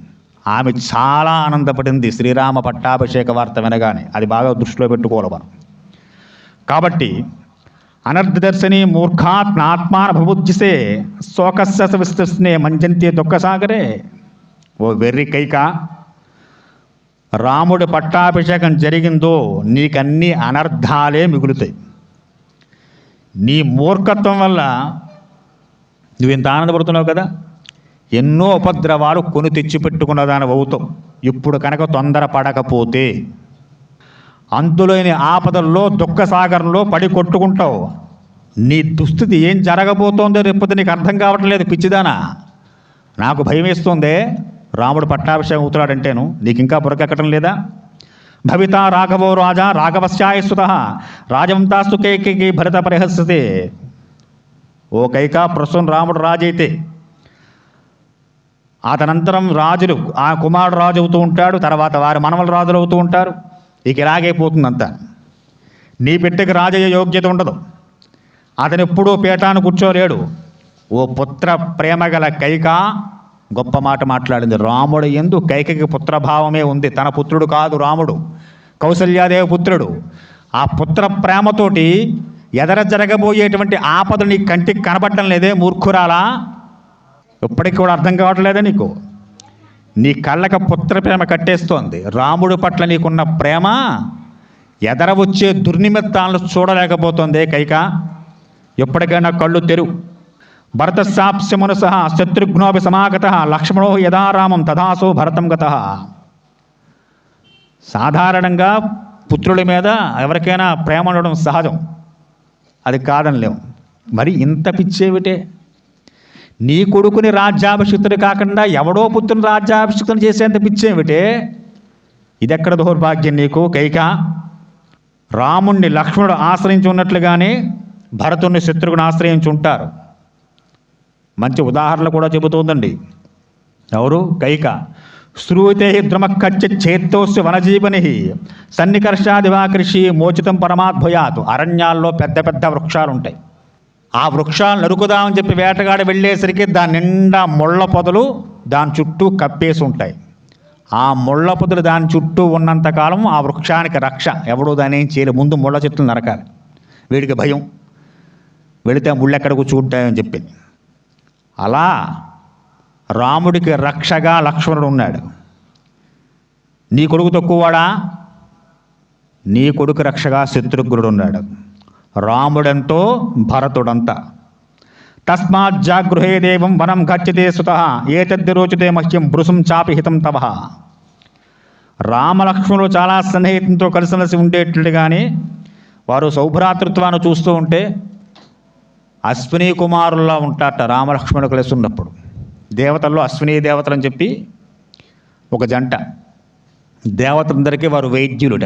ఆమె చాలా ఆనందపడింది శ్రీరామ పట్టాభిషేక వార్త వినగానే. అది బాగా దృష్టిలో పెట్టుకోవాలి మనం. కాబట్టి అనర్ధదర్శని మూర్ఖాత్మాత్మాన భబుజ్జిసే శోకస్య విస్తృష్ణే మంజంతి దుఃఖసాగరే. ఓ వెర్రి కైక, రాముడి పట్టాభిషేకం జరిగిందో నీకన్నీ అనర్థాలే మిగులుతాయి. నీ మూర్ఖత్వం వల్ల నువ్వు ఇంత ఆనందపడుతున్నావు కదా, ఎన్నో ఉపద్రవాలు కొని తెచ్చిపెట్టుకున్న దాని అవుతావు. ఇప్పుడు కనుక తొందరపడకపోతే అంతులేని ఆపదల్లో దుఃఖసాగరంలో పడి కొట్టుకుంటావు. నీ దుస్థితి ఏం జరగబోతోందో రేపొద్దు నీకు అర్థం కావట్లేదు పిచ్చిదానా. నాకు భయం వేస్తుందే, రాముడు పట్టాభిషేకం అవుతున్నాడంటేను నీకు ఇంకా బురకెక్కడం లేదా? భవిత రాఘవో రాజా రాఘవశ్చాయసుత రాజంతాస్తు కైకేయి భరత పరిహస్యతే. ఓ కైకా, ప్రస్తుతం రాముడు రాజు అయితే అతనంతరం రాజులు, ఆ కుమారుడు రాజు అవుతూ ఉంటాడు, తర్వాత వారి మనవలు రాజులు అవుతూ ఉంటారు. ఇక ఇలాగే పోతుందంతా. నీ బిడ్డకి రాజయ్య యోగ్యత ఉండదు, అతను ఎప్పుడూ పీఠాన్ని కూర్చోలేడు. ఓ పుత్ర ప్రేమ గల కైక గొప్ప మాట మాట్లాడింది. రాముడు యందు కైకకి పుత్రభావమే ఉంది. తన పుత్రుడు కాదు రాముడు, కౌసల్యాదేవి పుత్రుడు. ఆ పుత్ర ప్రేమతోటి ఎదర జరగబోయేటువంటి ఆపదలు నీ కంటికి కనబడటం లేదే మూర్ఖురాలా? ఇప్పటికి కూడా అర్థం కావట్లేదా నీకు? నీ కళ్ళకు పుత్ర ప్రేమ కట్టేస్తోంది. రాముడి పట్ల నీకున్న ప్రేమ ఎదర వచ్చే దుర్నిమిత్తాలను చూడలేకపోతుంది కైక. ఎప్పటికైనా కళ్ళు తెరువు. భరత సాప్స్య మనస శత్రుఘ్నోపి సమాగత లక్ష్మణో యథా రామం తథాసో భరతం గత. సాధారణంగా పుత్రుల మీద ఎవరికైనా ప్రేమ ఉండడం సహజం, అది కాదనిలేము. మరి ఇంత పిచ్చేవిటే? నీ కొడుకుని రాజ్యాభిషిక్తుడు కాకుండా ఎవడో పుత్రుని రాజ్యాభిషిక్తుని చేసేంత పిచ్చేమిటే? ఇదెక్కడ దౌర్భాగ్యం నీకు కైక? రాముణ్ణి లక్ష్మణుడు ఆశ్రయించి ఉన్నట్లుగానే భరతుణ్ణి శత్రుఘ్నుని ఆశ్రయించి ఉంటారు. మంచి ఉదాహరణ కూడా చెబుతోందండి. ఎవరు? కైక. శ్రూతే ద్రుమక్కచ్చ చేత్తోస్య వనజీవని సన్నికర్షాదివాకృషి మోచితం పరమాద్భయాత్. అరణ్యాల్లో పెద్ద పెద్ద వృక్షాలు ఉంటాయి. ఆ వృక్షాలు నరుకుదామని చెప్పి వేటగాడి వెళ్ళేసరికి దాని నిండా ముళ్ళ పొదలు దాని చుట్టూ కప్పేసి ఉంటాయి. ఆ ముళ్ళ పొదలు దాని చుట్టూ ఉన్నంతకాలం ఆ వృక్షానికి రక్ష. ఎవడో దాని ఏం చేయలేదు. ముందు ముళ్ళ చెట్లు నరకాలి. వీడికి భయం, వెళితే ముళ్ళు ఎక్కడ కూర్చుంటాయని చెప్పి. అలా రాముడికి రక్షగా లక్ష్మణుడు ఉన్నాడు. నీ కొడుకు తక్కువవాడా? నీ కొడుకు రక్షగా శత్రుఘ్నుడు ఉన్నాడు. రాముడంతో భరతుడంతా. తస్మాత్ జాగృహే దేవం వనం గచ్చతే సుత ఏతద్ది రోచతే మహ్యం భృశం చాపి హితం తవ. రామలక్ష్మణులు చాలా సన్నిహితంతో కలిసిమెలిసి ఉండేట్లుగానే వారు సౌభ్రాతృత్వాన్ని చూస్తూ ఉంటే అశ్విని కుమారుల్లా ఉంటారట రామలక్ష్మణులు కలిసి ఉన్నప్పుడు. దేవతల్లో అశ్విని దేవతలు అని చెప్పి ఒక జంట. దేవతలందరికీ వారు వైద్యులుట.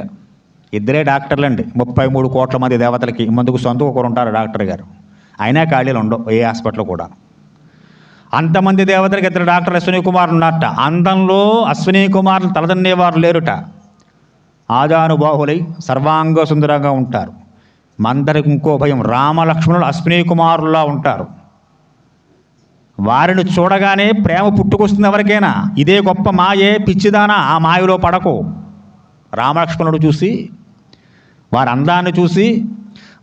ఇద్దరే డాక్టర్లు అండి. 33 కోట్ల మంది దేవతలకి మందుకు సొంత ఒకరు ఉంటారు డాక్టర్ గారు. అయినా ఖాళీలు ఉండవు ఏ హాస్పిటల్ కూడా. అంతమంది దేవతలకి ఇద్దరు డాక్టర్ అశ్విని కుమారులు ఉన్నారట. అందంలో అశ్విని కుమారులు తలదన్నేవారు లేరుట. ఆజానుబాహులై సర్వాంగ సుందరంగా ఉంటారు. మందరికి ఇంకో భయం, రామలక్ష్మణులు అశ్విని కుమారుల్లా ఉంటారు. వారిని చూడగానే ప్రేమ పుట్టుకొస్తుంది ఎవరికైనా. ఇదే గొప్ప మాయే, పిచ్చిదానా, ఆ మాయలో పడకు. రామలక్ష్మణుడు చూసి, వారి అందాన్ని చూసి,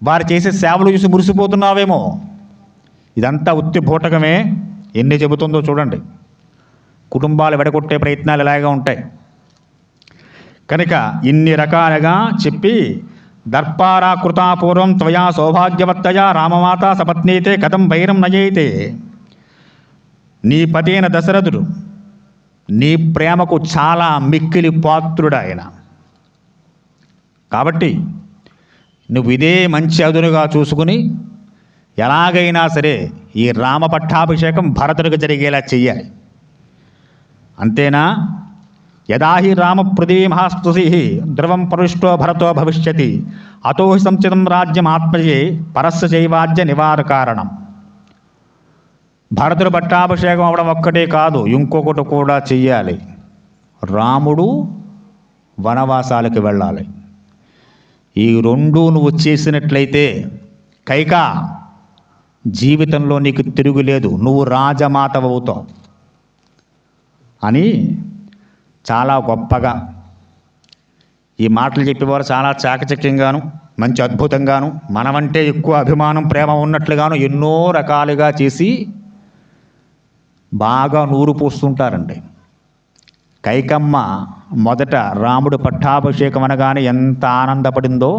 వారు చేసే సేవలు చూసి మురిసిపోతున్నావేమో. ఇదంతా ఉత్తి భూటకమే. ఎన్ని చెబుతుందో చూడండి. కుటుంబాలు వెడగొట్టే ప్రయత్నాలు ఇలాగే ఉంటాయి. కనుక ఇన్ని రకాలుగా చెప్పి దర్పారాకృతాపూర్వం త్వయా సౌభాగ్యవత్తయా రామమాత సపత్నీతే కథం వైరం నయైతే. నీ పతైన దశరథుడు నీ ప్రేమకు చాలా మిక్కిలి పాత్రుడు ఆయన. కాబట్టి నువ్వు ఇదే మంచి అదునుగా చూసుకుని ఎలాగైనా సరే ఈ రామ పట్టాభిషేకం భరతుడికి జరిగేలా చెయ్యాలి. అంతేనా? యదాహి రామ పృథివీ మహాస్తుసి ధ్రువం పరుష్టో భరతో భవిష్యతి అతోహి సంచితం రాజ్యం ఆత్మజే పరస్య చైవాజ్య నివార కారణం. భరతుడు పట్టాభిషేకం అవడం ఒక్కటే కాదు, ఇంకొకటి కూడా చెయ్యాలి. రాముడు వనవాసాలకు వెళ్ళాలి. ఈ రెండు నువ్వు చేసినట్లయితే కైక జీవితంలో నీకు తిరుగులేదు, నువ్వు రాజమాతవవుతావు అని చాలా గొప్పగా ఈ మాటలు చెప్పేవారు చాలా చాకచక్యంగాను మంచి అద్భుతంగాను మనమంటే ఎక్కువ అభిమానం ప్రేమ ఉన్నట్లుగాను ఎన్నో రకాలుగా చేసి బాగా నూరు పోస్తుంటారండి. కైకమ్మ మొదట రాముడు పట్టాభిషేకం అనగానే ఎంత ఆనందపడిందో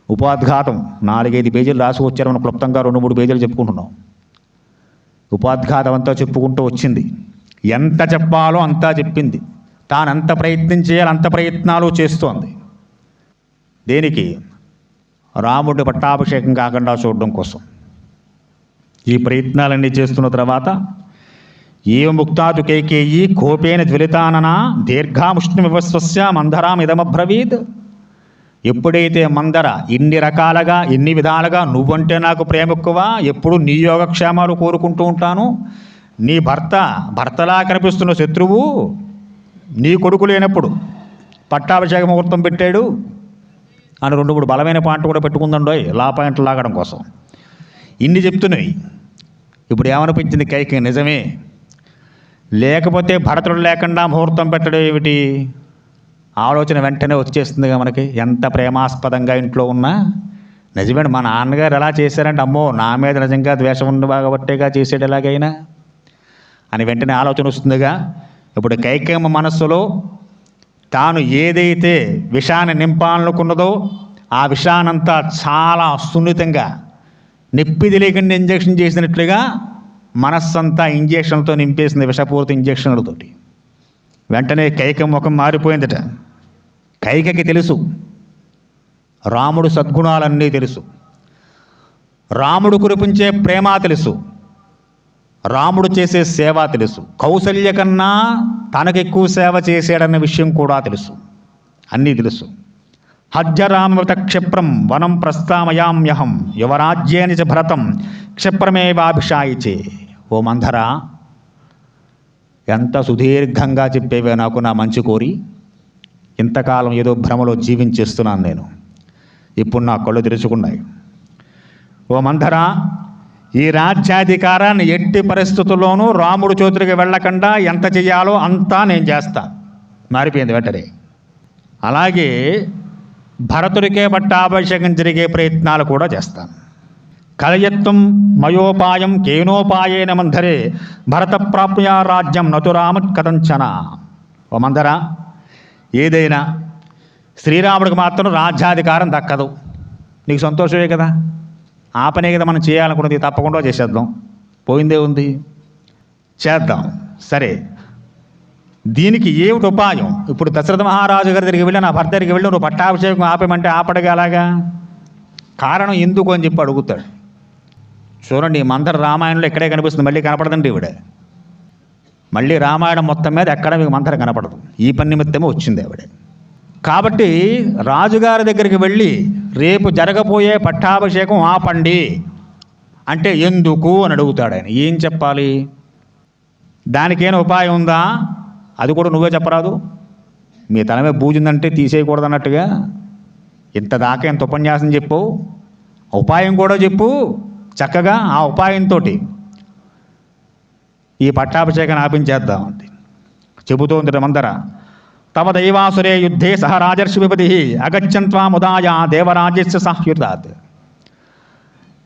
ఉపోద్ఘాతం 4-5 పేజీలు రాసుకొచ్చారు. మనం క్లుప్తంగా 2-3 పేజీలు చెప్పుకుంటున్నాం. ఉపోద్ఘాతం అంతా చెప్పుకుంటూ వచ్చింది. ఎంత చెప్పాలో అంతా చెప్పింది. తాను ఎంత ప్రయత్నం చేయాలి అంత ప్రయత్నాలు చేస్తోంది. దేనికి? రాముడి పట్టాభిషేకం కాకుండా చూడడం కోసం. ఈ ప్రయత్నాలన్నీ చేస్తున్న తర్వాత ఏ ముక్తాతు కైకేయి కోపేన జ్వలితానన దీర్ఘాముష్ణ వివస్వస్య మందరాం ఇదమబ్రవీద్. ఎప్పుడైతే మందర ఇన్ని రకాలుగా ఇన్ని విధాలుగా నువ్వంటే నాకు ప్రేమ ఎక్కువ, ఎప్పుడు నీ యోగక్షేమాలు కోరుకుంటూ ఉంటాను, నీ భర్తలా కనిపిస్తున్న శత్రువు నీ కొడుకు లేనప్పుడు పట్టాభిషేక ముహూర్తం పెట్టాడు అని 2-3 బలమైన పాయింట్ కూడా పెట్టుకుందండోయ్, పాయింట్లు లాగడం కోసం. ఇన్ని చెప్తున్నాయి. ఇప్పుడు ఏమనిపించింది కైకేయి? నిజమే, లేకపోతే భరతుడు లేకుండా ముహూర్తం పెట్టడం ఏమిటి? ఆలోచన వెంటనే వచ్చేస్తుందిగా మనకి. ఎంత ప్రేమాస్పదంగా ఇంట్లో ఉన్నా నిజమేంటి, మా నాన్నగారు ఎలా చేశారంటే అమ్మో నా మీద నిజంగా ద్వేషం ఉంది బాగబట్టేగా చేసాడు ఎలాగైనా అని వెంటనే ఆలోచన వస్తుందిగా. ఇప్పుడు కైకేయమ్మ మనస్సులో తాను ఏదైతే విషాన్ని నింపాలనుకున్నదో ఆ విషానంతా చాలా సున్నితంగా నొప్పి తెలియకుండా ఇంజెక్షన్ చేసినట్లుగా మనస్సంతా ఇంజెక్షన్లతో నింపేసింది, విషపూరిత ఇంజెక్షన్లతోటి. వెంటనే కైకేయి ముఖం మారిపోయిందట. కైకేయికి తెలుసు రాముడు సద్గుణాలన్నీ తెలుసు, రాముడు కురిపించే ప్రేమ తెలుసు, రాముడు చేసే సేవ తెలుసు, కౌసల్య కన్నా తనకెక్కువ సేవ చేశాడన్న విషయం కూడా తెలుసు, అన్నీ తెలుసు. హజ్జరామవత క్షిప్రం వనం ప్రస్థామయామ్యహం యువరాజ్యేన చ భరతం క్షిప్రమేవాభిషాయిచే. ఓ మంధరా, ఎంత సుదీర్ఘంగా చెప్పేవే నాకు నా మంచి కోరి. ఇంతకాలం ఏదో భ్రమలో జీవించేస్తున్నాను నేను, ఇప్పుడు నా కళ్ళు తెరుచుకున్నాయి. ఓ మంధరా, ఈ రాజ్యాధికారాన్ని ఎట్టి పరిస్థితుల్లోనూ రాముడు చోతుడికి వెళ్ళకుండా ఎంత చెయ్యాలో అంతా నేను చేస్తా. మారిపోయింది వెంటనే. అలాగే భరతుడికే పట్టాభిషేకం జరిగే ప్రయత్నాలు కూడా చేస్తాను. కలయత్వం మయోపాయం కేనోపాయేన మంధరే భరత ప్రాప్య రాజ్యం నతురామ కథంచన. ఓ మందరా, ఏదైనా శ్రీరాముడికి మాత్రం రాజ్యాధికారం దక్కదు. నీకు సంతోషమే కదా, ఆ పనే కదా మనం చేయాలనుకున్నది, తప్పకుండా చేసేద్దాం, పోయిందే ఉంది, చేద్దాం. సరే, దీనికి ఏమిటి ఉపాయం? ఇప్పుడు దశరథ మహారాజు గారి దగ్గరికి వెళ్ళి నా భర్త దగ్గరికి వెళ్ళి నువ్వు పట్టాభిషేకం ఆపేమంటే ఆపడగా అలాగా కారణం ఎందుకు అని చెప్పి అడుగుతాడు. చూడండి, మందర రామాయణంలో ఇక్కడే కనిపిస్తుంది, మళ్ళీ కనపడదండి ఈవిడ. మళ్ళీ రామాయణం మొత్తం మీద ఎక్కడ మీకు మందర కనపడదు. ఈ పని నిమిత్తమే వచ్చింది ఆవిడ. కాబట్టి రాజుగారి దగ్గరికి వెళ్ళి రేపు జరగబోయే పట్టాభిషేకం ఆపండి అంటే ఎందుకు అని అడుగుతాడు ఆయన. ఏం చెప్పాలి? దానికేనా ఉపాయం ఉందా? అది కూడా నువ్వే చెప్పరాదు. మీ తనమే బూజుందంటే తీసేయకూడదు అన్నట్టుగా ఇంత దాకా ఎంత ఉపన్యాసం చెప్పు, ఉపాయం కూడా చెప్పు చక్కగా. ఆ ఉపాయంతో ఈ పట్టాభిషేకాన్ని ఆపించేద్దాం అంతే చెబుతోంది మందర. తవ దైవాసురే యుద్ధే సహ రాజర్షి విపతి అగచ్చంత్వాముదాయ దేవరాజ్యస్య సాహ్యుతాత్.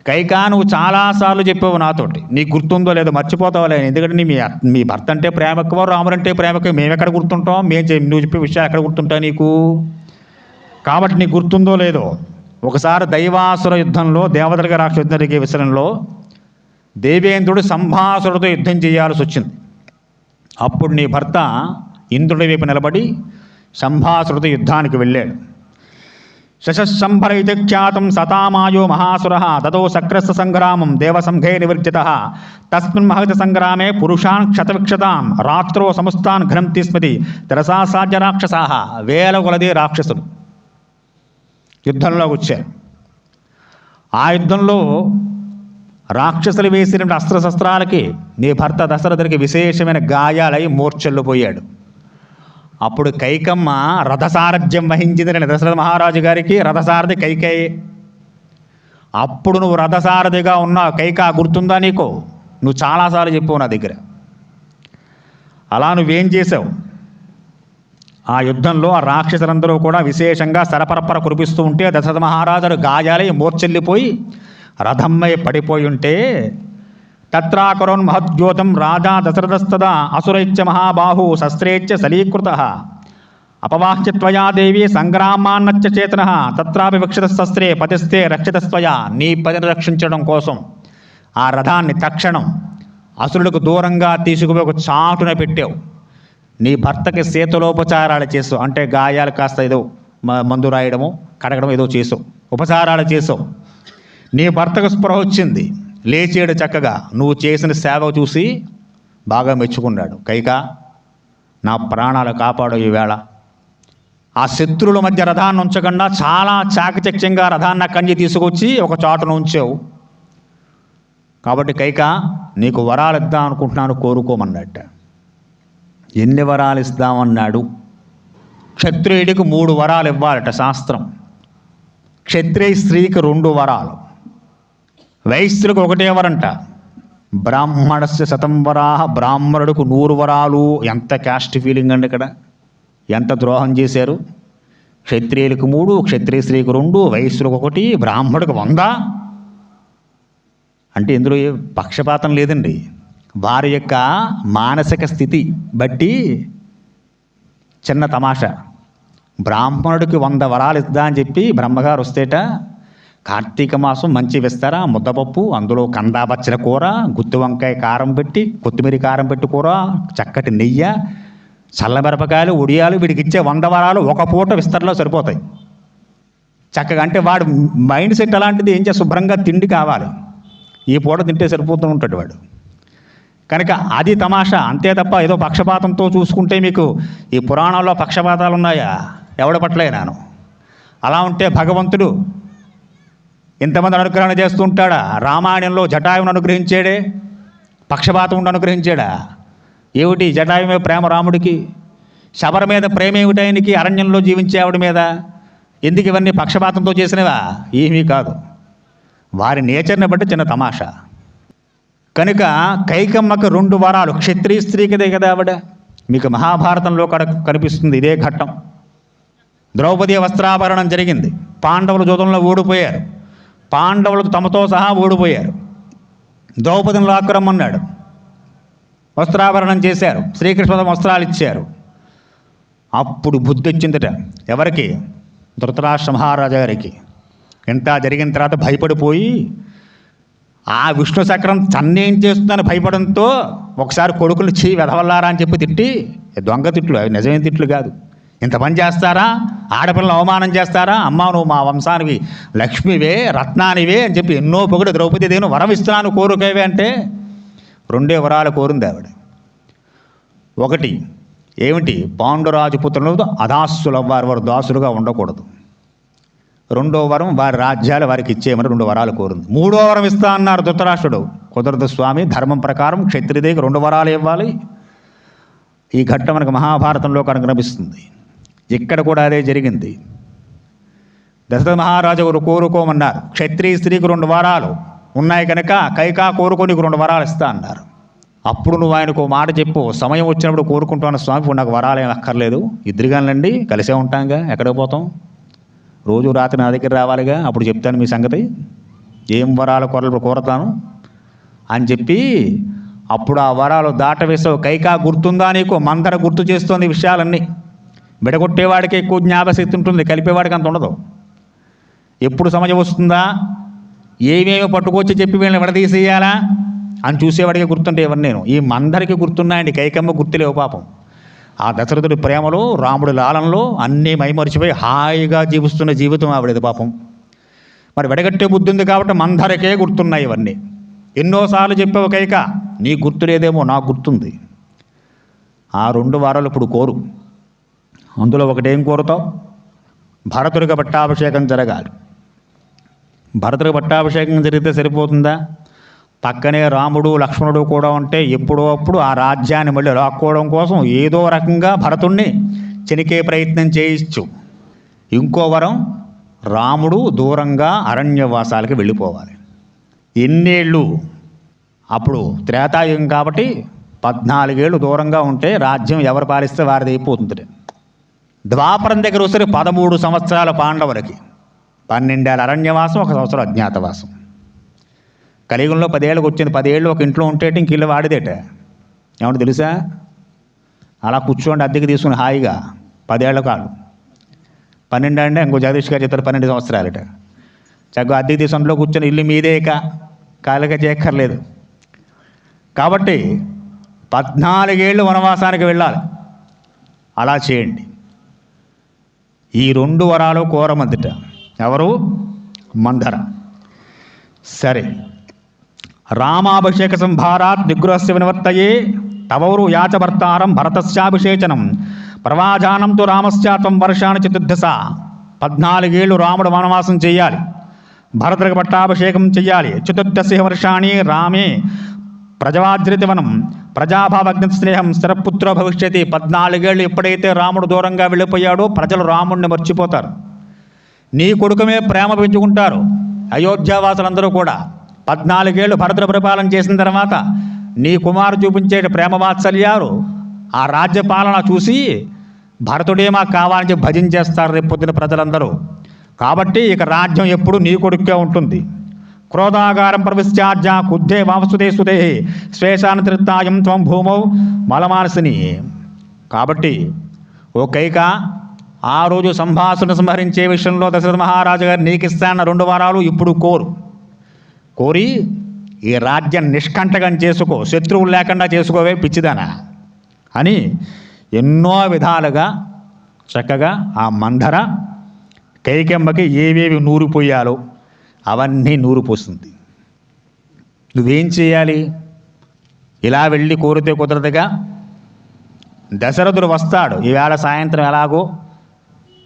కైకా, నువ్వు చాలాసార్లు చెప్పావు నాతోటి, నీకు గుర్తుందో లేదో మర్చిపోతావులే. ఎందుకంటే మీ భర్త అంటే ప్రేమ ఎక్కువ, రాముడంటే ప్రేమ ఎక్కువ. మేము ఎక్కడ గుర్తుంటాం? నువ్వు చెప్పే విషయాలు ఎక్కడ గుర్తుంటాయి నీకు? కాబట్టి నీకు గుర్తుందో లేదో, ఒకసారి దైవాసుర యుద్ధంలో దేవతలుగా రాక్షస యుద్ధం జరిగే విషయంలో దేవేంద్రుడు సంభాసురుడితో యుద్ధం చేయాల్సి వచ్చింది. అప్పుడు నీ భర్త ఇంద్రుడి వైపు నిలబడి సంభాసురుడితో యుద్ధానికి వెళ్ళాడు. శశశంభరైతి ఖ్యాతం సతామాయో మహాసుర తతో సక్రస్త సంగ్రామం దేవసంఘే నివర్జిత తస్మిన్ మహతి సంగ్రామే పురుషాన్ క్షతవిక్షతాన్ రాత్రో సముస్తాన్ ఘ్నంతి స్మృతి తెరసాసాధ్య రాక్షసా. వేల కొలది రాక్షసులు యుద్ధంలోకి వచ్చారు. ఆ యుద్ధంలో రాక్షసులు వేసిన అస్త్రశస్త్రాలకి నీ భర్త దశరథుడికి విశేషమైన గాయాలై మూర్ఛల్లిపోయాడు. అప్పుడు కైకమ్మ రథసారథ్యం వహించింది దశరథ మహారాజు గారికి. రథసారథి కైకేయి. అప్పుడు నువ్వు రథసారథిగా ఉన్నావు. కైకా గుర్తుందా నీకు? నువ్వు చాలాసార్లు చెప్పావు నా దగ్గర. అలా నువ్వేం చేసావు? ఆ యుద్ధంలో ఆ రాక్షసులందరూ కూడా విశేషంగా సరపరపర కురిపిస్తూ ఉంటే దశరథ మహారాజు గాయాలై మూర్ఛల్లిపోయి రథమ్మై పడిపోయి ఉంటే తత్రాకరోన్ మహద్యోతం రాజా దశరథస్తదా అసురైత్య మహాబాహు శస్త్రేత్య సలీకృత. అపవాహ్యత్వయా దేవి సంగ్రామాన్నచ్చ చేతన తత్రాపి విక్షితశస్త్రే పతిస్తే రక్షితస్త్వయా. నీ పతిని రక్షించడం కోసం ఆ రథాన్ని తక్షణం అసురులకు దూరంగా తీసుకుపోయి ఒక చాటున పెట్టావు. నీ భర్తకి శీతలోపచారాలు చేసావు, అంటే గాయాలు కాస్త ఏదో మందు రాయడము కడగడం ఏదో చేసావు, ఉపచారాలు చేసావు. నీ భర్తకు స్పృహ వచ్చింది, లేచాడు చక్కగా. నువ్వు చేసిన సేవ చూసి బాగా మెచ్చుకున్నాడు. కైకా, నా ప్రాణాలు కాపాడు ఈవేళ. ఆ శత్రువుల మధ్య రథాన్ని ఉంచకుండా చాలా చాకచక్యంగా రథాన్ని అక్కడి నుంచి తీసుకొచ్చి ఒక చాటును ఉంచావు. కాబట్టి కైకా, నీకు వరాలు ఇద్దాం అనుకుంటున్నాను, కోరుకోమన్నట్ట. ఎన్ని వరాలు ఇస్తామన్నాడు? క్షత్రియుడికి 3 వరాలు ఇవ్వాలట శాస్త్రం. క్షత్రియ స్త్రీకి 2 వరాలు, వైశ్యులకు 1 వరంట. బ్రాహ్మణస్య 100 వరాహ, బ్రాహ్మణుడికి 100 వరాలు. ఎంత క్యాస్ట్ ఫీలింగ్ అండి ఇక్కడ! ఎంత ద్రోహం చేశారు! క్షత్రియులకు 3, క్షత్రియ స్త్రీకి 2, వైశ్యులకు 1, బ్రాహ్మణుడికి 100. అంటే ఇందులో ఏ పక్షపాతం లేదండి. వారి యొక్క మానసిక స్థితి బట్టి చిన్న తమాషా. బ్రాహ్మణుడికి 100 వరాలు ఇద్దా అని చెప్పి బ్రహ్మగారు వస్తేట, కార్తీక మాసం మంచి విస్తారా ముద్దపప్పు, అందులో కందాబచ్చల కూర, గుత్తి వంకాయ కారం పెట్టి, కొత్తిమీర కారం పెట్టి కూర, చక్కటి నెయ్యి, చల్లమిరపకాయలు, ఉడియాలు, వీడికి ఇచ్చే 100 వరాలు ఒక పూట విస్తరలో సరిపోతాయి చక్కగా. అంటే వాడు మైండ్ సెట్ అలాంటిది. ఏం చేస్తే శుభ్రంగా తిండి కావాలి, ఈ పూట తింటే సరిపోతూ ఉంటాడు వాడు. కనుక అది తమాషా, అంతే తప్ప ఏదో పక్షపాతంతో చూసుకుంటే మీకు ఈ పురాణాల్లో పక్షపాతాలు ఉన్నాయా? ఎవడ పట్లైనాను. అలా ఉంటే భగవంతుడు ఇంతమంది అనుగ్రహణ చేస్తూ ఉంటాడా? రామాయణంలో జటాయువును అనుగ్రహించాడే, పక్షపాతం ఉండి అనుగ్రహించాడా? ఏమిటి జటాయు మీద ప్రేమ రాముడికి? శబరి మీద ప్రేమ ఏమిటి ఆయనకి? అరణ్యంలో జీవించే ఆవిడ మీద. ఎందుకు ఇవన్నీ పక్షపాతంతో చేసినవా? ఏమీ కాదు, వారి నేచర్ని బట్టి చిన్న తమాషా. కనుక కైకమ్మకు 2 వరాలు. క్షత్రియ స్త్రీకిదే కదా ఆవిడ. మీకు మహాభారతంలో కనిపిస్తుంది ఇదే ఘట్టం. ద్రౌపది వస్త్రాభరణం జరిగింది. పాండవులు యుద్ధంలో ఓడిపోయారు. పాండవులు తమతో సహా ఓడిపోయారు. ద్రౌపదిని లాక్కురమ్మన్నాడు. వస్త్రాభరణం చేశారు. శ్రీకృష్ణ వస్త్రాలు ఇచ్చారు. అప్పుడు బుద్ధి వచ్చిందట. ఎవరికి? ధృతరాష్ట్ర మహారాజా గారికి. ఇంత జరిగిన తర్వాత భయపడిపోయి ఆ విష్ణు చక్రం తన్నేం చేస్తుందని భయపడంతో ఒకసారి కొడుకులు వెధవల్లారా అని చెప్పి తిట్టి, దొంగ తిట్లు, అవి నిజమైన తిట్లు కాదు. ఇంత పని చేస్తారా? ఆడపిల్లలు అవమానం చేస్తారా? అమ్మా, నువ్వు మా వంశానివి, లక్ష్మివే, రత్నానివే అని చెప్పి ఎన్నో పొగిడి ద్రౌపది దేను వరం ఇస్తున్నాను కోరుకేవే అంటే 2 వరాలు కోరింది ఆవిడ. ఒకటి ఏమిటి? పాండురాజు పుత్రులు అదాసులు అవ్వారు, వారు దాసులుగా ఉండకూడదు. 2వ వరం వారి రాజ్యాలు వారికి ఇచ్చేయమని 2 వరాలు కోరింది. 3వ వరం ఇస్తా అన్నారు ధృతరాష్ట్రుడు. కుదరదు స్వామి, ధర్మం ప్రకారం క్షత్రియుడికి 2 వరాలు ఇవ్వాలి. ఈ ఘట్టం మనకు మహాభారతంలో కనిపిస్తుంది. ఇక్కడ కూడా అదే జరిగింది. దశరథ మహారాజు గారు కోరుకోమన్నారు. క్షత్రియ స్త్రీకి 2 వరాలు ఉన్నాయి కనుక కైకా కోరుకొని 2 వరాలు ఇస్తా అన్నారు. అప్పుడు నువ్వు ఆయనకు మాట చెప్పు, సమయం వచ్చినప్పుడు కోరుకుంటాను స్వామి, ఇప్పుడు నాకు వరాలు ఏం అక్కర్లేదు, ఇద్దరుగానండి కలిసే ఉంటాంగా, ఎక్కడికి పోతాం, రోజు రాత్రి నా దగ్గర రావాలిగా, అప్పుడు చెప్తాను మీ సంగతి, ఏం వరాలు కోరతాను అని చెప్పి అప్పుడు ఆ వరాలు దాటవేసావు. కైకా గుర్తుందా నీకు? మందర గుర్తు చేస్తోంది విషయాలన్నీ. విడగొట్టేవాడికి ఎక్కువ జ్ఞాపశక్తి ఉంటుంది, కలిపేవాడికి అంత ఉండదు. ఎప్పుడు సమయం వస్తుందా, ఏమేమి పట్టుకొచ్చి చెప్పి వీళ్ళని విడదీసేయాలా అని చూసేవాడికి గుర్తుంటే ఇవన్నీ. నేను ఈ మందరికి గుర్తున్నాయండి, కైకమ్మ గుర్తులేవు పాపం. ఆ దశరథుడి ప్రేమలో, రాముడి లాలంలో అన్నీ మైమరిచిపోయి హాయిగా జీవిస్తున్న జీవితం ఆవిడది పాపం. మరి విడగట్టే బుద్ధి ఉంది కాబట్టి మందరికే గుర్తున్నాయి ఇవన్నీ. ఎన్నోసార్లు చెప్పావు కైక, నీ గుర్తు లేదేమో, నాకు గుర్తుంది. ఆ 2 వారాలు ఇప్పుడు కోరు. అందులో ఒకటేం కోరుతావు? భరతుడికి పట్టాభిషేకం జరగాలి. భరతుడికి పట్టాభిషేకం జరిగితే సరిపోతుందా? పక్కనే రాముడు లక్ష్మణుడు కూడా ఉంటే ఎప్పుడో అప్పుడు ఆ రాజ్యాన్ని మళ్ళీ లాక్కోవడం కోసం ఏదో రకంగా భరతుణ్ణి చెనికే ప్రయత్నం చేయించు. ఇంకో వరం, రాముడు దూరంగా అరణ్యవాసాలకి వెళ్ళిపోవాలి. ఎన్నేళ్ళు? అప్పుడు త్రేతాయుగం కాబట్టి 14 ఏళ్ళు దూరంగా ఉంటే రాజ్యం ఎవరు పాలిస్తే వారిది అయిపోతుంది. ద్వాపరం దగ్గర వస్తే 13 సంవత్సరాల పాండవులకి, 12 ఏళ్ళ అరణ్యవాసం, 1 సంవత్సరం అజ్ఞాతవాసం. కలియుగంలో 10 ఏళ్ళకి వచ్చింది. 10 ఏళ్ళు ఒక ఇంట్లో ఉంటేట ఇంక ఇల్లు వాడిదేట. ఏమంటే తెలుసా? అలా కూర్చోండి అద్దెకి తీసుకుని హాయిగా 10 ఏళ్ళ కాదు, 12 అంటే ఇంకో జగదీష్ గారు చెప్తారు 12 సంవత్సరాలట. చక్కగా అద్దె దేశంలో కూర్చొని ఇల్లు మీదే కాలుగా చేయక్కర్లేదు. కాబట్టి 14 ఏళ్ళు వనవాసానికి వెళ్ళాలి. అలా చేయండి. ఈ 2 వరాలు కోరమందిట. ఎవరు? మందర. సరే, రామాభిషేక సంభారాత్ నిగ్రహస్య వినివర్తయే తవౌరు యాచభర్తారం భరతస్యాభిషేచనం ప్రవాజానం తు రామస్యాత్వం వర్షాన్ని చతుర్దశ. 14 ఏళ్ళు రాముడు వనవాసం చేయాలి, భరతుడికి పట్టాభిషేకం చెయ్యాలి. చతుర్దశ వర్షాన్ని రామే ప్రజవాద్రితవనం ప్రజాభావగ్ని స్నేహం స్థిరపుత్రో భవిష్యతి. 14 ఏళ్ళు ఎప్పుడైతే రాముడు దూరంగా వెళ్ళిపోయాడో ప్రజలు రాముడిని మర్చిపోతారు. నీ కొడుకుమే ప్రేమ పెంచుకుంటారు. అయోధ్యావాసులందరూ కూడా 14 ఏళ్ళు భరతుడు పరిపాలన చేసిన తర్వాత నీ కుమారు చూపించే ప్రేమ వాత్సల్యాలు, ఆ రాజ్యపాలన చూసి భరతుడే మాకు కావాలని చెప్పి భజించేస్తారు రేపు పొద్దున ప్రజలందరూ. కాబట్టి ఇక రాజ్యం ఎప్పుడు నీ కొడుకే ఉంటుంది. క్రోధాగారం ప్రవిశ్చార్జ కుద్ధే వాంసుదే సుదే శ్వేషానంతరిత్తాయం త్వం భూమౌ మలమానసిని. కాబట్టి ఓ కైక, ఆ రోజు సంభాషణ సంహరించే విషయంలో దశరథ మహారాజు గారు నీకు ఇస్తాన్న 2 వారాలు ఇప్పుడు కోరి ఈ రాజ్యం నిష్కంటకం చేసుకో, శత్రువులు లేకుండా చేసుకోవే పిచ్చిదానా అని ఎన్నో విధాలుగా చక్కగా ఆ మందర కైకెమ్మకి ఏవేవి నూరిపోయాలో అవన్నీ నూరిపోస్తుంది. నువ్వేం చేయాలి? ఇలా వెళ్ళి కోరితే కుదరదుగా. దశరథుడు వస్తాడు ఈవేళ సాయంత్రం. ఎలాగో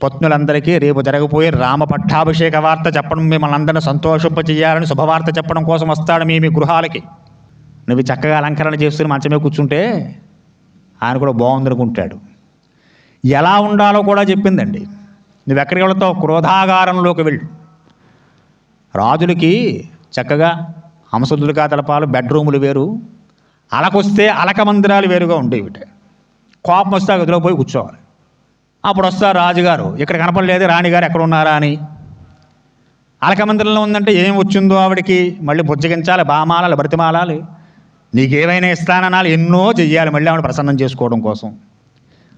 పత్నులందరికీ రేపు జరగబోయే రామ పట్టాభిషేక వార్త చెప్పడం, మిమ్మల్ని అందరినీ సంతోషింపచేయాలని శుభవార్త చెప్పడం కోసం వస్తాడు మీ గృహాలకి. నువ్వు చక్కగా అలంకరణ చేస్తున్న మంచమే కూర్చుంటే ఆయన కూడా బాగుందనుకుంటాడు. ఎలా ఉండాలో కూడా చెప్పిందండి. నువ్వు ఎక్కడికి వెళతావు? క్రోధాగారంలోకి వెళ్ళు. రాజులకి చక్కగా హంసదులుగా తలపాలు, బెడ్రూములు వేరు, అలకొస్తే అలక మందిరాలు వేరుగా ఉండేవి. కోపం వస్తే గదిలో పోయి కూర్చోవాలి. అప్పుడు వస్తారు రాజుగారు, ఇక్కడ కనపడలేదు రాణిగారు ఎక్కడ ఉన్నారా అని. అలక మందిరంలో ఉందంటే ఏం వచ్చిందో ఆవిడికి మళ్ళీ బుజ్జగించాలి, బామాలాలి, బ్రతిమాలాలి, నీకేమైనా ఇస్తాననాలి, ఎన్నో చెయ్యాలి మళ్ళీ ఆవిడ ప్రసన్నం చేసుకోవడం కోసం.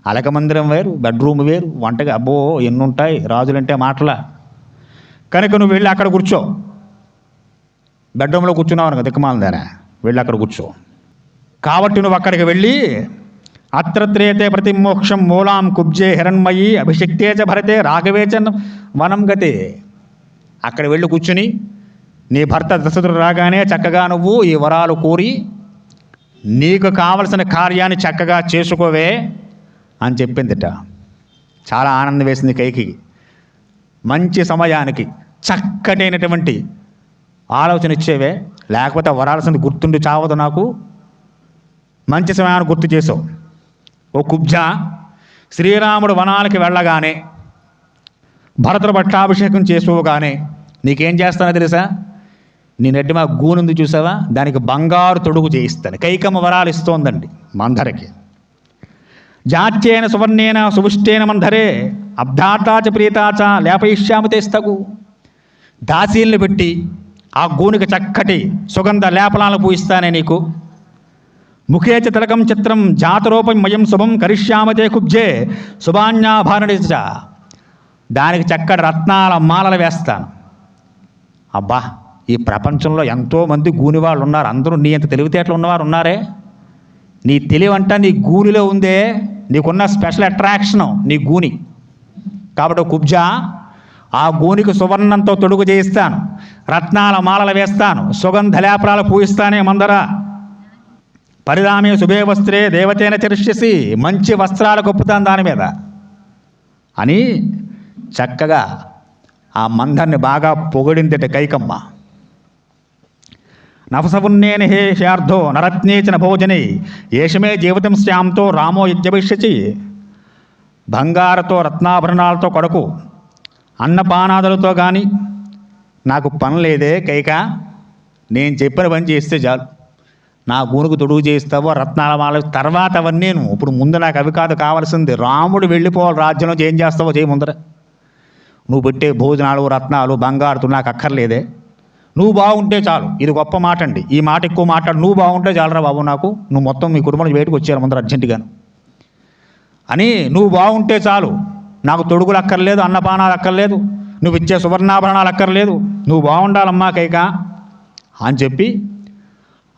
అలక మందిరం వేరు, బెడ్రూమ్ వేరు, వంటగా అబ్బో ఎన్ని ఉంటాయి రాజులంటే మాటలా. కనుక నువ్వు వెళ్ళి అక్కడ కూర్చో. బెడ్రూమ్లో కూర్చున్నావు అనుకో దిక్కుమాలదానా, వెళ్ళి అక్కడ కూర్చో. కాబట్టి నువ్వు అక్కడికి వెళ్ళి అత్రత్రేతే ప్రతిమోక్షం మూలాం కుబ్జే హిరణ్మయి అభిషిక్తే చ భరతే రాఘవేచన్ వనం గతే. అక్కడ వెళ్ళి కూర్చుని నీ భర్త దశరథుడు రాగానే చక్కగా నువ్వు ఈ వరాలు కోరి నీకు కావలసిన కార్యాన్ని చక్కగా చేసుకోవే అని చెప్పిందిట. చాలా ఆనందం వేసింది కైకి. మంచి సమయానికి చక్కటైనటువంటి ఆలోచన ఇచ్చేవే, లేకపోతే వరాల్సింది గుర్తుండి చావదు నాకు. మంచి సమయాన్ని గుర్తు చేసావు. ఓ కుబ్జ, శ్రీరాముడు వనాలకి వెళ్ళగానే భరతుడు పట్టాభిషేకం చేసుకోగానే నీకేం చేస్తానో తెలుసా? నీ నెట్టి మా గూనుంది చూసావా, దానికి బంగారు తొడుగు చేయిస్తాను. కైకమ్మ వరాలు ఇస్తోందండి మందరకి. జాత్యేన సువర్ణేన సువిష్టేన మందరే అబ్ధాటాచ ప్రీతాచ లేపయిష్యామి తెస్తగు. దాసీల్ని పెట్టి ఆ గూనికి చక్కటి సుగంధ లేపనాలను పూయిస్తానే నీకు. ముఖేచ తిలకం చిత్రం జాతరూపం మయం శుభం కరిష్యామతే కుబ్జే శుభాన్యాభారణిచ. దానికి చక్కటి రత్నాల మాలలు వేస్తాను. అబ్బా, ఈ ప్రపంచంలో ఎంతోమంది గూని వాళ్ళు ఉన్నారు. అందరూ నీ అంత తెలివితేటలు ఉన్నవారు ఉన్నారే. నీ తెలివంట నీ గూనిలో ఉందే. నీకున్న స్పెషల్ అట్రాక్షను నీ గూని. కాబట్టి కుబ్జా, ఆ గూనికి సువర్ణంతో తొడుగు చేయిస్తాను, రత్నాల మాలలు వేస్తాను, సుగంధ లేపనాలు పూయిస్తానే మందర. పరిధామే శుభే వస్త్రే దేవతేన చరిష్యసి. మంచి వస్త్రాలు కప్పుతాను దాని మీద అని చక్కగా ఆ మందర్ని బాగా పొగిడిందట కైకమ్మ. నవసవున్నేన హే శార్ధో నరత్నేచన భోజనే ఏషమే జీవితం శ్యాంతో రామో యజ్ఞభిష్యచి. బంగారతో రత్నాభరణాలతో కొడుకు అన్నపానాదులతో కానీ నాకు పని లేదే కైక. నేను చెప్పిన పని చేస్తే చాలు. నా గూనుకు తొడుగు చేయిస్తావో రత్నాల మాల తర్వాత అవన్నీ నేను. ఇప్పుడు ముందు నాకు అవి కాదు కావాల్సింది. రాముడు వెళ్ళిపోవాలి రాజ్యంలో, ఏం చేస్తావో చేయి ముందర. నువ్వు పెట్టే భోజనాలు, రత్నాలు, బంగారుతో నాకు అక్కర్లేదే. నువ్వు బాగుంటే చాలు. ఇది గొప్ప మాట అండి. ఈ మాట ఎక్కువ మాట్లాడు. నువ్వు బాగుంటే చాలరా బాబు నాకు. నువ్వు మొత్తం మీ కుటుంబంలో బయటకు వచ్చారు ముందర అర్జెంటుగాను. అని నువ్వు బాగుంటే చాలు, నాకు తొడుగులు అక్కర్లేదు, అన్నపానాలు అక్కర్లేదు, నువ్వు ఇచ్చే సువర్ణాభరణాలు అక్కర్లేదు, నువ్వు బాగుండాలమ్మా కైక అని చెప్పి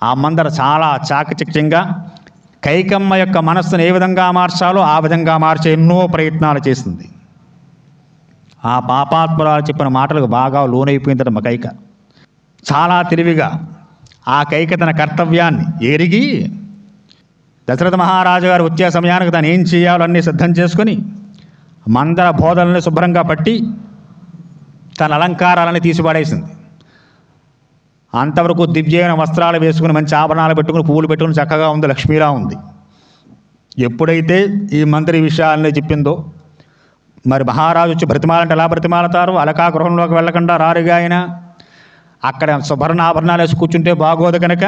ఆ మందర చాలా చాకచక్యంగా కైకమ్మ యొక్క మనస్సును ఏ విధంగా మార్చాలో ఆ విధంగా మార్చే ఎన్నో ప్రయత్నాలు చేసింది. ఆ పాపాత్మురాలు చెప్పిన మాటలకు బాగా లోనైపోయిందట మా కైక. చాలా తెలివిగా ఆ కైక తన కర్తవ్యాన్ని ఎరిగి దశరథ మహారాజు గారు వచ్చే సమయానికి తను ఏం చేయాలో అన్నీ సిద్ధం చేసుకొని మందర బోధనల్ని శుభ్రంగా పట్టి తన అలంకారాలని తీసిపడేసింది. అంతవరకు దివ్యమైన వస్త్రాలు వేసుకుని మంచి ఆభరణాలు పెట్టుకుని పువ్వులు పెట్టుకుని చక్కగా ఉంది, లక్ష్మీలా ఉంది. ఎప్పుడైతే ఈ మంత్రి విషయాలని చెప్పిందో, మరి మహారాజు వచ్చి బ్రతిమాలంటే ఎలా బ్రతిమాలతారు? అలకా గృహంలోకి వెళ్ళకుండా రారుగా ఆయన అక్కడ సువర్ణ ఆభరణాలు వేసి కూర్చుంటే బాగోదు కనుక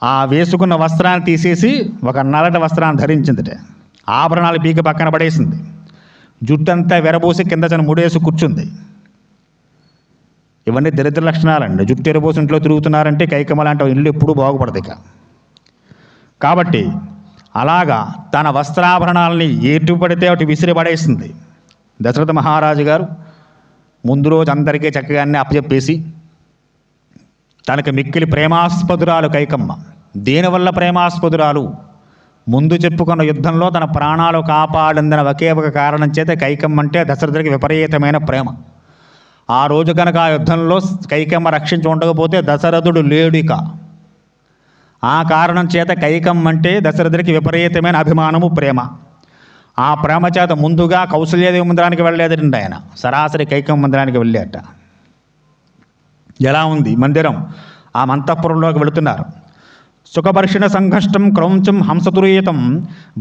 ఆ వేసుకున్న వస్త్రాన్ని తీసేసి ఒక నల్లటి వస్త్రాన్ని ధరించిందిట. ఆభరణాలు పీక పక్కన పడేసింది. జుట్టంతా విరబోసి కింద తన ముడేసి కూర్చుంది. ఇవన్నీ దరిద్ర లక్షణాలండి. జుట్టు ఎరబోసి ఇంట్లో తిరుగుతున్నారంటే కైకమ్మ లాంటి ఇల్లు ఎప్పుడూ బాగుపడదు. కాబట్టి అలాగా తన వస్త్రాభరణాలని ఎటు పడితే అటు విసిరి పడేసింది. దశరథ మహారాజు గారు ముందు రోజు అందరికీ చక్కగా అన్నీ అప్పచెప్పేసి, తనకు మిక్కిలి ప్రేమాస్పదురాలు కైకమ్మ. దేనివల్ల ప్రేమాస్పదురాలు? ముందు చెప్పుకున్న యుద్ధంలో తన ప్రాణాలు కాపాడిందన్న ఒకే ఒక కారణం చేత కైకమ్మ అంటే దశరథుడికి విపరీతమైన ప్రేమ. ఆ రోజు కనుక ఆ యుద్ధంలో కైకమ్మ రక్షించి ఉండకపోతే దశరథుడు లేడిక. ఆ కారణం చేత కైకమ్మ అంటే దశరథుడికి విపరీతమైన అభిమానము, ప్రేమ. ఆ ప్రేమ చేత ముందుగా కౌసల్యాదేవి మందిరానికి వెళ్ళలేదండి ఆయన, సరాసరి కైకమ్మ మందిరానికి వెళ్ళాట. ఎలా ఉంది మందిరం? ఆ అంతఃపురంలోకి వెళుతున్నారు. సుఖపర్షిణ సంఘష్టం క్రౌంచం హంసతురీయతం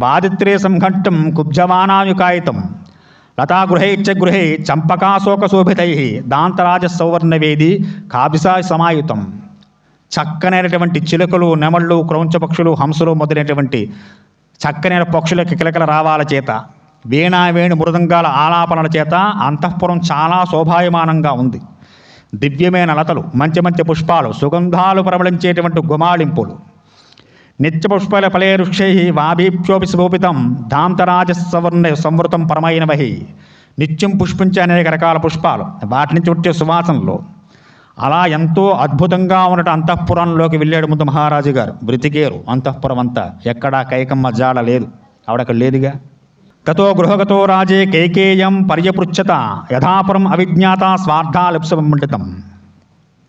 బాధిత్రే సంఘట్టం కుబ్జవానాయుకాయితం లతాగృహైచ్చగృహే చంపకాశోకశోభితై దాంతరాజ సౌవర్ణవేది కాభిసా సమాయుతం. చక్కనైనటువంటి చిలుకలు, నెమళ్ళు, క్రౌంచ పక్షులు, హంసలు మొదలైనటువంటి చక్కనైన పక్షుల కిలకల రావాల చేత, వీణావేణు మృదంగాల ఆలాపనల చేత అంతఃపురం చాలా శోభాయమానంగా ఉంది. దివ్యమైన లతలు, మంచి మంచి పుష్పాలు, సుగంధాలు ప్రబలించేటువంటి గుమాళింపులు, నిత్య పుష్పల ఫలే వృక్షై వాభీప్యోపి శోభితం దాంతరాజ సవర్ణ సంవృతం పరమైనవహి. నిత్యం పుష్పించే అనేక రకాల పుష్పాలు, వాటి నుంచి వచ్చే సువాసనలు. అలా ఎంతో అద్భుతంగా ఉన్నట్టు అంతఃపురంలోకి వెళ్ళాడు ముందు మహారాజు గారు. బ్రతికేరు అంతఃపురం అంతా, ఎక్కడా కైకమ్మ జాడ లేదు, ఆవిడక్కడ లేదుగా. గతో గృహగతో రాజే కైకేయం పర్యపృచ్ఛత యథాపురం అవిజ్ఞాత స్వార్థాలిప్సమండితం.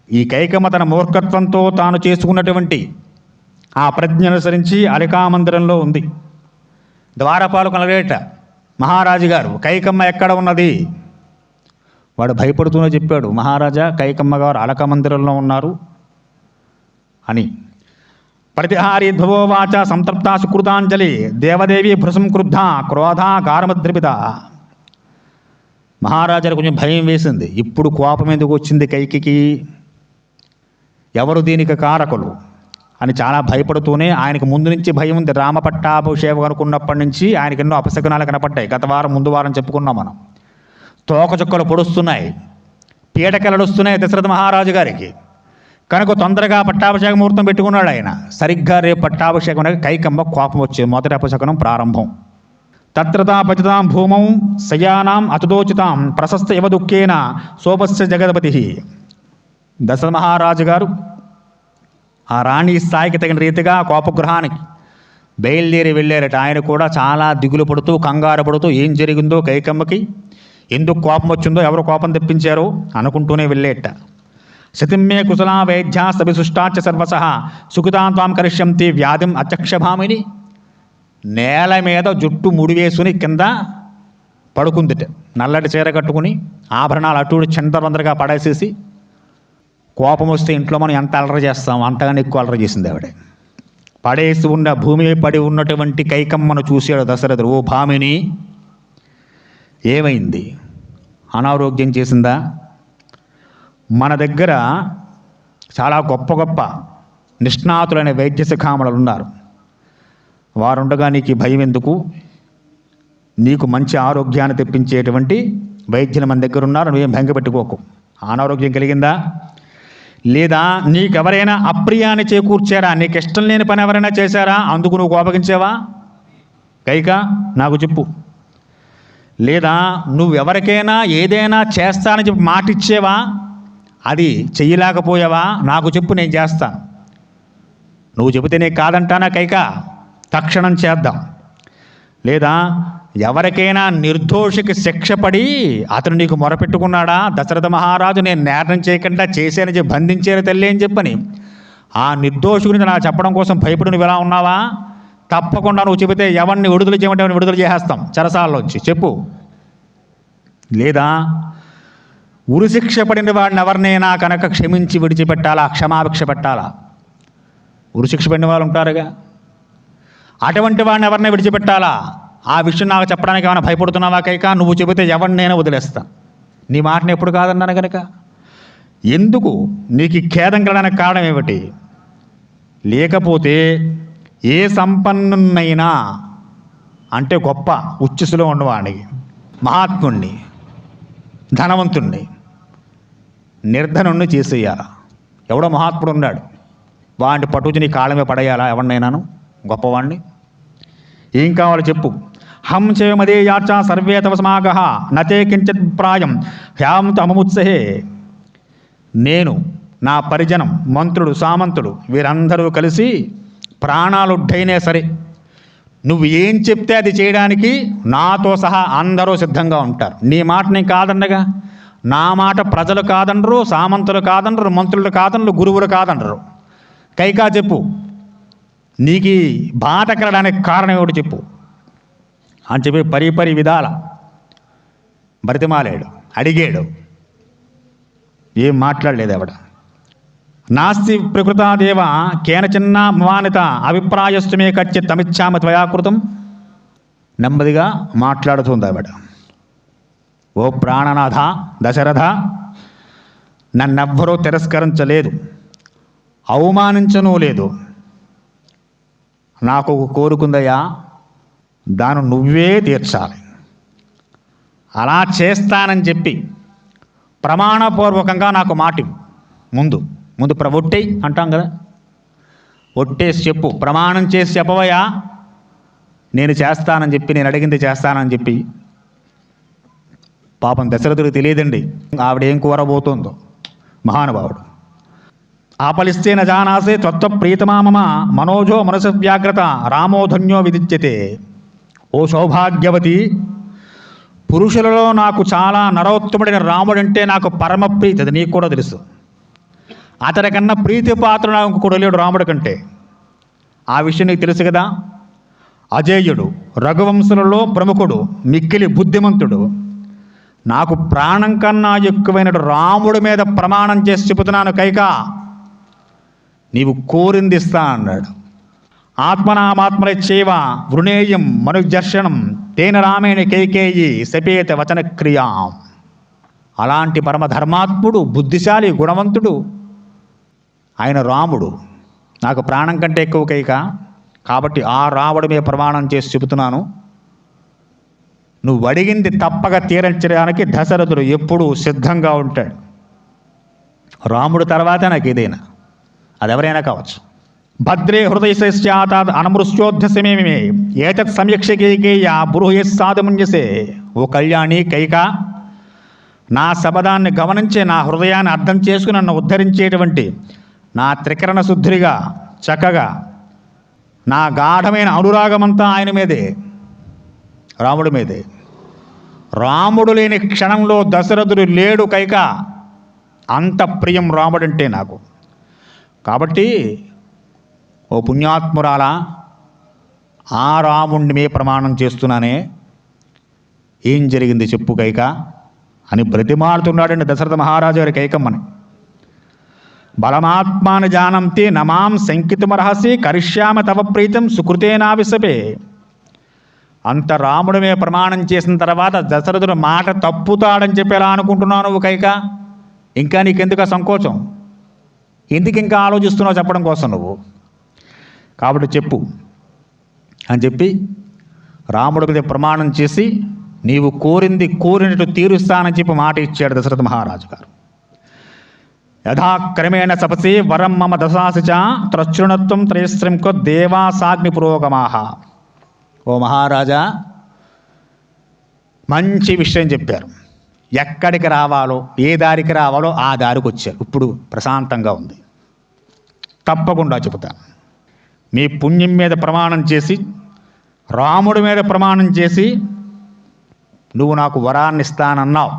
ఈ కైకమ్మ తన మూర్ఖత్వంతో తాను చేసుకున్నటువంటి ఆ ప్రజ్ఞ అనుసరించి అలికామందిరంలో ఉంది. ద్వారపాలకులు అడిగేట మహారాజు గారు, కైకమ్మ ఎక్కడ ఉన్నది? వాడు భయపడుతూనే చెప్పాడు, మహారాజా కైకమ్మ గారు అలక మందిరంలో ఉన్నారు అని. ప్రతిహారి ధ్రువోవాచ సంతృప్త సుకృతాంజలి దేవదేవి భృసం క్రుద్ధ క్రోధ గారమద్రిపిత. మహారాజాకు కొంచెం భయం వేసింది. ఇప్పుడు కోపం ఎందుకు వచ్చింది కైకికి? ఎవరు దీనికి కారకులు అని చాలా భయపడుతూనే, ఆయనకు ముందు నుంచి భయం ఉంది. రామ పట్టాభిషేకం అనుకున్నప్పటి నుంచి ఆయనకు ఎన్నో అపశకునాలు కనపడ్డాయి. గత వారం ముందు వారం చెప్పుకున్నాం మనం. తోకచుక్కలు పొడుస్తున్నాయి, పీడకలు వస్తున్నాయి దశరథ మహారాజు గారికి. కనుక తొందరగా పట్టాభిషేక ముహూర్తం పెట్టుకున్నాడు ఆయన. సరిగ్గా రేపు పట్టాభిషేకం కైకమ్మ కోపం వచ్చింది. మొదటి అపశకనం ప్రారంభం. తత్రతా పతితాం భూమం శయానాం అతుదోచితాం ప్రశస్త ఇవ దుఃఖేన శోభస్య జగదపతి. దశరథ మహారాజు గారు ఆ రాణి స్థాయికి తగిన రీతిగా కోపగృహానికి బయలుదేరి వెళ్ళారట. ఆయన కూడా చాలా దిగులు పడుతూ, కంగారు పడుతూ, ఏం జరిగిందో కైకమ్మకి, ఎందుకు కోపం వచ్చిందో, ఎవరు కోపం తెప్పించారో అనుకుంటూనే వెళ్ళేట. శతిమ్మే కుశలా వైద్యా సవిశిష్టాచ సర్వస సుఖితాంత్వాం కరిష్యంతి వ్యాధిం అచక్షభామిని. నేల మీద జుట్టు ముడివేసుకుని కింద పడుకుందిట. నల్లటి చీర కట్టుకుని ఆభరణాలు అటు చెందరందరగా పడేసేసి, కోపం వస్తే ఇంట్లో మనం ఎంత అలరి చేస్తాం, అంతగానే ఎక్కువ అలరి చేసింది ఆవిడ. పడేసి ఉన్న భూమి పడి ఉన్నటువంటి కైకమ్మను చూశాడు దశరథుడు. ఓ భామిని, ఏమైంది? అనారోగ్యం చేసిందా? మన దగ్గర చాలా గొప్ప గొప్ప నిష్ణాతులైన వైద్య శిఖామణులు ఉన్నారు. వారుండగా నీకు భయం ఎందుకు? నీకు మంచి ఆరోగ్యాన్ని తెప్పించేటువంటి వైద్యులు మన దగ్గర ఉన్నారు, నువ్వేం భంగ పెట్టుకోకు. అనారోగ్యం కలిగిందా? లేదా నీకెవరైనా అప్రియాన్ని చేకూర్చారా? నీకు ఇష్టం లేని పని ఎవరైనా చేశారా? అందుకు నువ్వు కోపగించావా? కైక నాకు చెప్పు. లేదా నువ్వెవరికైనా ఏదైనా చేస్తానని చెప్పి మాట ఇచ్చేవా, అది చెయ్యలేకపోయావా? నాకు చెప్పు, నేను చేస్తాను. నువ్వు చెబితే నేను కాదంటానా కైక? తక్షణం చేద్దాం. లేదా ఎవరికైనా నిర్దోషికి శిక్ష పడి అతను నీకు మొరపెట్టుకున్నాడా, దశరథ మహారాజు నేను నేరం చేయకుండా చేశానని చెప్పి బంధించారు తల్లి అని చెప్పని, ఆ నిర్దోషి గురించి నాకు చెప్పడం కోసం భయపడి నువ్వు ఎలా ఉన్నావా? తప్పకుండా నువ్వు చెబితే ఎవరిని విడుదల చేయమంటే విడుదల చేసేస్తాం చెరసాల్లోంచి, చెప్పు. లేదా ఉరిశిక్ష పడిన వాడిని ఎవరినైనా కనుక క్షమించి విడిచిపెట్టాలా, క్షమాభిక్ష పెట్టాలా? ఉరిశిక్ష పడిన వాళ్ళు ఉంటారుగా, అటువంటి వాడిని ఎవరినైనా విడిచిపెట్టాలా? ఆ విషయం నాకు చెప్పడానికి ఏమైనా భయపడుతున్నావా కైక? నువ్వు చెబితే ఎవరినైనా వదిలేస్తా. నీ మాటను ఎప్పుడు కాదన్నాను కనుక. ఎందుకు నీకు ఖేదం కలడానికి కారణం ఏమిటి? లేకపోతే ఏ సంపన్నునైనా అంటే గొప్ప ఉచ్చుసులో ఉన్నవాడిని, మహాత్ముణ్ణి, ధనవంతుణ్ణి నిర్ధనుణ్ణి చేసేయాల. ఎవడో మహాత్ముడు ఉన్నాడు, వాడిని పట్టుకుని నీ కాళ్ళమే పడేయాలా ఎవరినైనాను, గొప్పవాడిని? ఏం కావాలో చెప్పు. హం చేయమదే యాచ సర్వే తవ సమాగ నతే కించిత్ ప్రాయం హ్యాం తమముత్సహే. నేను, నా పరిజనం, మంత్రుడు, సామంతుడు వీరందరూ కలిసి ప్రాణాలుడ్డైనా సరే నువ్వు ఏం చెప్తే అది చేయడానికి నాతో సహా అందరూ సిద్ధంగా ఉంటారు. నీ మాట నేను కాదన్నగా. నా మాట ప్రజలు కాదనరు, సామంతులు కాదనరు, మంత్రులు కాదనరు, గురువులు కాదనరు. కైకా చెప్పు, నీకు బాధ కలడానికి కారణం ఏమిటి చెప్పు అని చెప్పి పరిపరి విధాల బ్రతిమాలాడు, అడిగాడు. ఏం మాట్లాడలేదు ఆవిడ. నాస్తి ప్రకృతాదేవ కేనచిన్న మవానిత అభిప్రాయస్తుమే కచ్చి తమిచ్చామ త్వయాకృతం. నెమ్మదిగా మాట్లాడుతుంది ఆవిడ. ఓ ప్రాణనాథ దశరథ, నన్నెవ్వరూ తిరస్కరించలేదు, అవమానించనూ లేదు. నాకు ఒక కోరుకుందయ్యా, దాన్ని నువ్వే తీర్చాలి. అలా చేస్తానని చెప్పి ప్రమాణపూర్వకంగా నాకు మాట ముందు ఒట్టేయి అంటాం కదా, ఒట్టేసి చెప్పు, ప్రమాణం చేసి చెప్పవయ్యా నేను చేస్తానని చెప్పి, నేను అడిగింది చేస్తానని చెప్పి. పాపం దశరథుడికి తెలియదండి ఆవిడేం కోరబోతుందో. మహానుభావుడు. ఆపలిస్తే న జానాసే త్వత్వ ప్రీతమా మమ మనోజో మనసు వ్యాగ్రత రామోధన్యో విదిత్యతే. ఓ సౌభాగ్యవతి, పురుషులలో నాకు చాలా నరోత్తముడైన రాముడంటే నాకు పరమ ప్రీతి, అది నీకు కూడా తెలుసు. అతడికన్నా ప్రీతి పాత్ర నాకు కూడా లేడు రాముడి కంటే. ఆ విషయం నీకు తెలుసు కదా. అజేయుడు, రఘువంశులలో ప్రముఖుడు, మిక్కిలి బుద్ధిమంతుడు. నాకు ప్రాణం కన్నా ఎక్కువైన రాముడి మీద ప్రమాణం చేసి చెబుతున్నాను కైక, నీవు కోరింది ఇస్తా అన్నాడు. ఆత్మనామాత్మరచేవ వృణేయం మనుజర్షణం తేన రామేణ కైకేయి సపేత వచన క్రియాం. అలాంటి పరమధర్మాత్ముడు, బుద్ధిశాలి, గుణవంతుడు ఆయన రాముడు. నాకు ప్రాణం కంటే ఎక్కువ కైక, కాబట్టి ఆ రాముడి మీద ప్రమాణం చేసి చెబుతున్నాను, నువ్వు అడిగింది తప్పక తీర్చడానికి దశరథుడు ఎప్పుడూ సిద్ధంగా ఉంటాడు. రాముడు తర్వాతే నాకు ఏదైనా, అదెవరైనా కావచ్చు. భద్రే హృదయ స్యాత్ అనమృష్యోధ్యసమేమే ఏతత్ సమీక్షకేయ బృహయస్సాధమున్యసే. ఓ కళ్యాణి కైక, నా శబదాన్ని గమనించి నా హృదయాన్ని అర్థం చేసుకుని నన్ను ఉద్ధరించేటువంటి నా త్రికరణ శుద్ధిగా చక్కగా నా గాఢమైన అనురాగమంతా ఆయన మీదే, రాముడి మీదే. రాముడు లేని క్షణంలో దశరథుడు లేడు కైక, అంత ప్రియం రాముడంటే నాకు. కాబట్టి ఓ పుణ్యాత్మురాలా, ఆ రాముణ్ణి మే ప్రమాణం చేస్తున్నానే, ఏం జరిగింది చెప్పు కైక అని బ్రతిమాడుతున్నాడండి దశరథ మహారాజు గారి కైకమ్మని. బలమాత్మాని జానంతి నమాం శంకితుమర్హసి కరిష్యామ తవ ప్రీతం సుకృతేనావిసపే. అంత రాముడిమే ప్రమాణం చేసిన తర్వాత దశరథుడు మాట తప్పుతాడని చెప్పి ఎలా అనుకుంటున్నావు నువ్వు కైక? ఇంకా నీకెందుకు సంకోచం, ఎందుకు ఇంకా ఆలోచిస్తున్నావు చెప్పడం కోసం నువ్వు? కాబట్టి చెప్పు అని చెప్పి రాముడి మీద ప్రమాణం చేసి నీవు కోరింది కోరినట్టు తీరుస్తానని చెప్పి మాట ఇచ్చాడు దశరథ మహారాజు గారు. యథాక్రమేణ సపసి వరం మమ దశాసి చ త్రశృణత్వం త్రయశ్రంకో దేవాసాగ్ని పురోగమాహ. ఓ ఓ మహారాజా, మంచి విషయం చెప్పారు. ఎక్కడికి రావాలో, ఏ దారికి రావాలో ఆ దారికి వచ్చారు. ఇప్పుడు ప్రశాంతంగా ఉంది. తప్పకుండా చెబుతాను. మీ పుణ్యం మీద ప్రమాణం చేసి, రాముడి మీద ప్రమాణం చేసి నువ్వు నాకు వరాన్ని ఇస్తానన్నావు.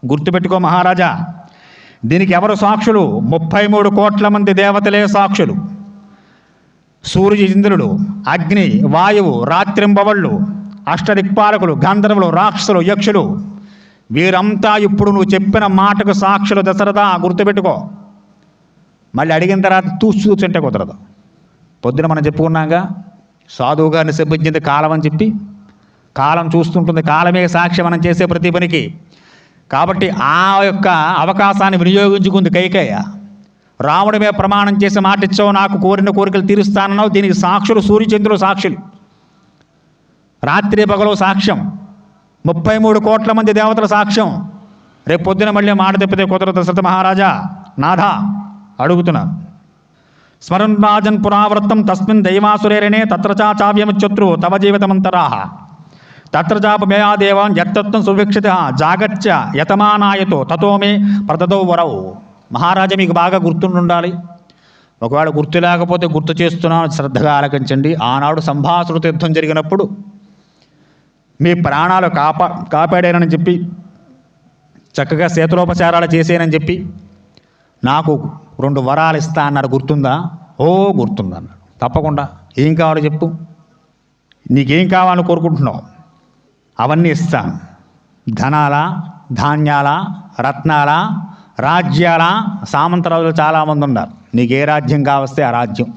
గుర్తుపెట్టుకో మహారాజా. దీనికి ఎవరు సాక్షులు? 33 కోట్ల మంది దేవతలే సాక్షులు. సూర్య ఇంద్రుడు, అగ్ని, వాయువు, రాత్రింబవళ్ళు, అష్టదిక్పాలకులు, గంధర్వులు, రాక్షసులు, యక్షులు, వీరంతా ఇప్పుడు నువ్వు చెప్పిన మాటకు సాక్షులు. దశరథ గుర్తుపెట్టుకో. మళ్ళీ అడిగిన తర్వాత చూస్తుంటే కుదరదు. పొద్దున మనం చెప్పుకున్నాగా, సాధువు గారిని శపించింది కాలం అని చెప్పి. కాలం చూస్తుంటుంది, కాలమే సాక్ష్యం మనం చేసే ప్రతి పనికి. కాబట్టి ఆ యొక్క అవకాశాన్ని వినియోగించుకుంది కైకేయ. రాముడి మీద ప్రమాణం చేసి మాట ఇచ్చావు, నాకు కోరిన కోరికలు తీరుస్తానన్నావు. దీనికి సాక్షులు సూర్యచంద్రులు సాక్షులు, రాత్రి పగలు సాక్ష్యం, 33 కోట్ల మంది దేవతల సాక్ష్యం. రేపు పొద్దున మళ్ళీ మాట తెప్పితే కుదరదు దశరథ మహారాజా. నాథా అడుగుతున్నా. స్మరన్ రాజన్ పురావృత్తం తస్మిన్ దైవాసురేరణే తత్ర చావ్యముచ్చత్రు తవ జీవితమంతరాహ తత్ర చాపమేయా దేవాన్ యత్తత్వం సువిక్షిత జాగచ్చ యతమానాయతో తతో మే ప్రదతో వరవు. మహారాజా మీకు బాగా గుర్తుండాలి. ఒకవేళ గుర్తు లేకపోతే గుర్తు చేస్తున్నాను, శ్రద్ధగా ఆలకించండి. ఆనాడు సంభాసుర యుద్ధం జరిగినప్పుడు మీ ప్రాణాలు కాపాడానని చెప్పి, చక్కగా శీతలోపచారాలు చేసేనని చెప్పి నాకు 2 వరాలు ఇస్తా అన్నారు. గుర్తుందా? ఓ గుర్తుందన్నాడు. తప్పకుండా. ఏం కావాలో చెప్పు, నీకేం కావాలని కోరుకుంటున్నావు? అవన్నీ ఇస్తాను. ధనాల, ధాన్యాల, రత్నాల, రాజ్యాల, సామంతరాజులు చాలామంది ఉన్నారు. నీకు ఏ రాజ్యం కావస్తే ఆ రాజ్యం.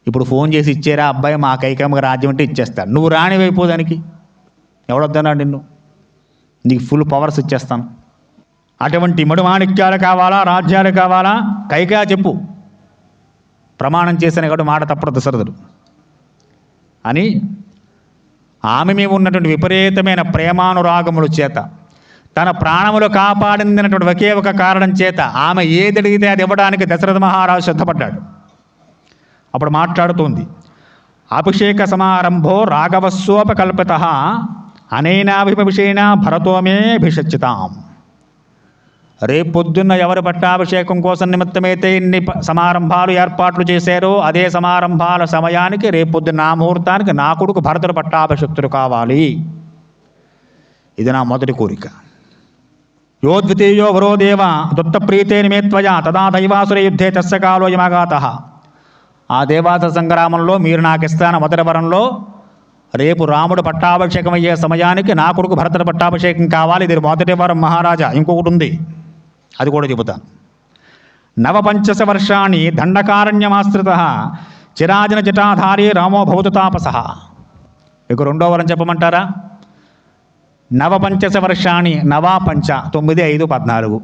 ఇప్పుడు ఫోన్ చేసి ఇచ్చేరా అబ్బాయి, మా కైకమ్మకి రాజ్యం అంటే ఇచ్చేస్తాను. నువ్వు రానివైపోదానికి ఎవడొద్దన్నాడు నిన్ను? నీకు ఫుల్ పవర్స్ ఇచ్చేస్తాను. అటువంటి మడుమాణిక్యాలు కావాలా, రాజ్యాలు కావాలా? కైకేయ చెప్పు. ప్రమాణం చేసిన కాబట్టి మాట తప్పడు దశరథుడు అని. ఆమె మీద ఉన్నటువంటి విపరీతమైన ప్రేమానురాగముల చేత, తన ప్రాణములు కాపాడిందన్నటువంటి ఒకే ఒక కారణం చేత ఆమె ఏది అడిగితే అది ఇవ్వడానికి దశరథ మహారాజు సిద్ధపడ్డాడు. అప్పుడు మాట్లాడుతోంది. అభిషేక సమారంభో రాఘవస్వోపకల్పిత అనేనాభిషేణ భరతోమే అభిషచ్చితాం. రేపొద్దున్న ఎవరి పట్టాభిషేకం కోసం నిమిత్తమైతే ఇన్ని సమారంభాలు ఏర్పాట్లు చేశారో, అదే సమారంభాల సమయానికి రేపొద్దున్న నా ముహూర్తానికి నా కొడుకు భరతుడు పట్టాభిషక్తుడు కావాలి. ఇది నా మొదటి కోరిక. యో ద్వితీయో వరో దేవ దత్తప్రీతే నిమేత్వయ తదా దైవాసుర యుద్ధే తస్య కాలో యమాగాత. ఆ దేవాసుర సంగ్రామంలో మీరు నాకు ఇస్తాన మొదటి వరంలో రేపు రాముడు పట్టాభిషేకం అయ్యే సమయానికి నా కొడుకు భరతుడు పట్టాభిషేకం కావాలి. ఇది మొదటి వరం మహారాజా. ఇంకొకటి ఉంది, అది కూడా చెబుతాను. 9 వర్షాణి దండకారణ్యమాశ్రిత చిరాజన జటాధారి రామో భవతు తాపస. ఇక 2వ వరం చెప్పమంటారా? 9 వర్షాణి, 9 పంచ 9 5 14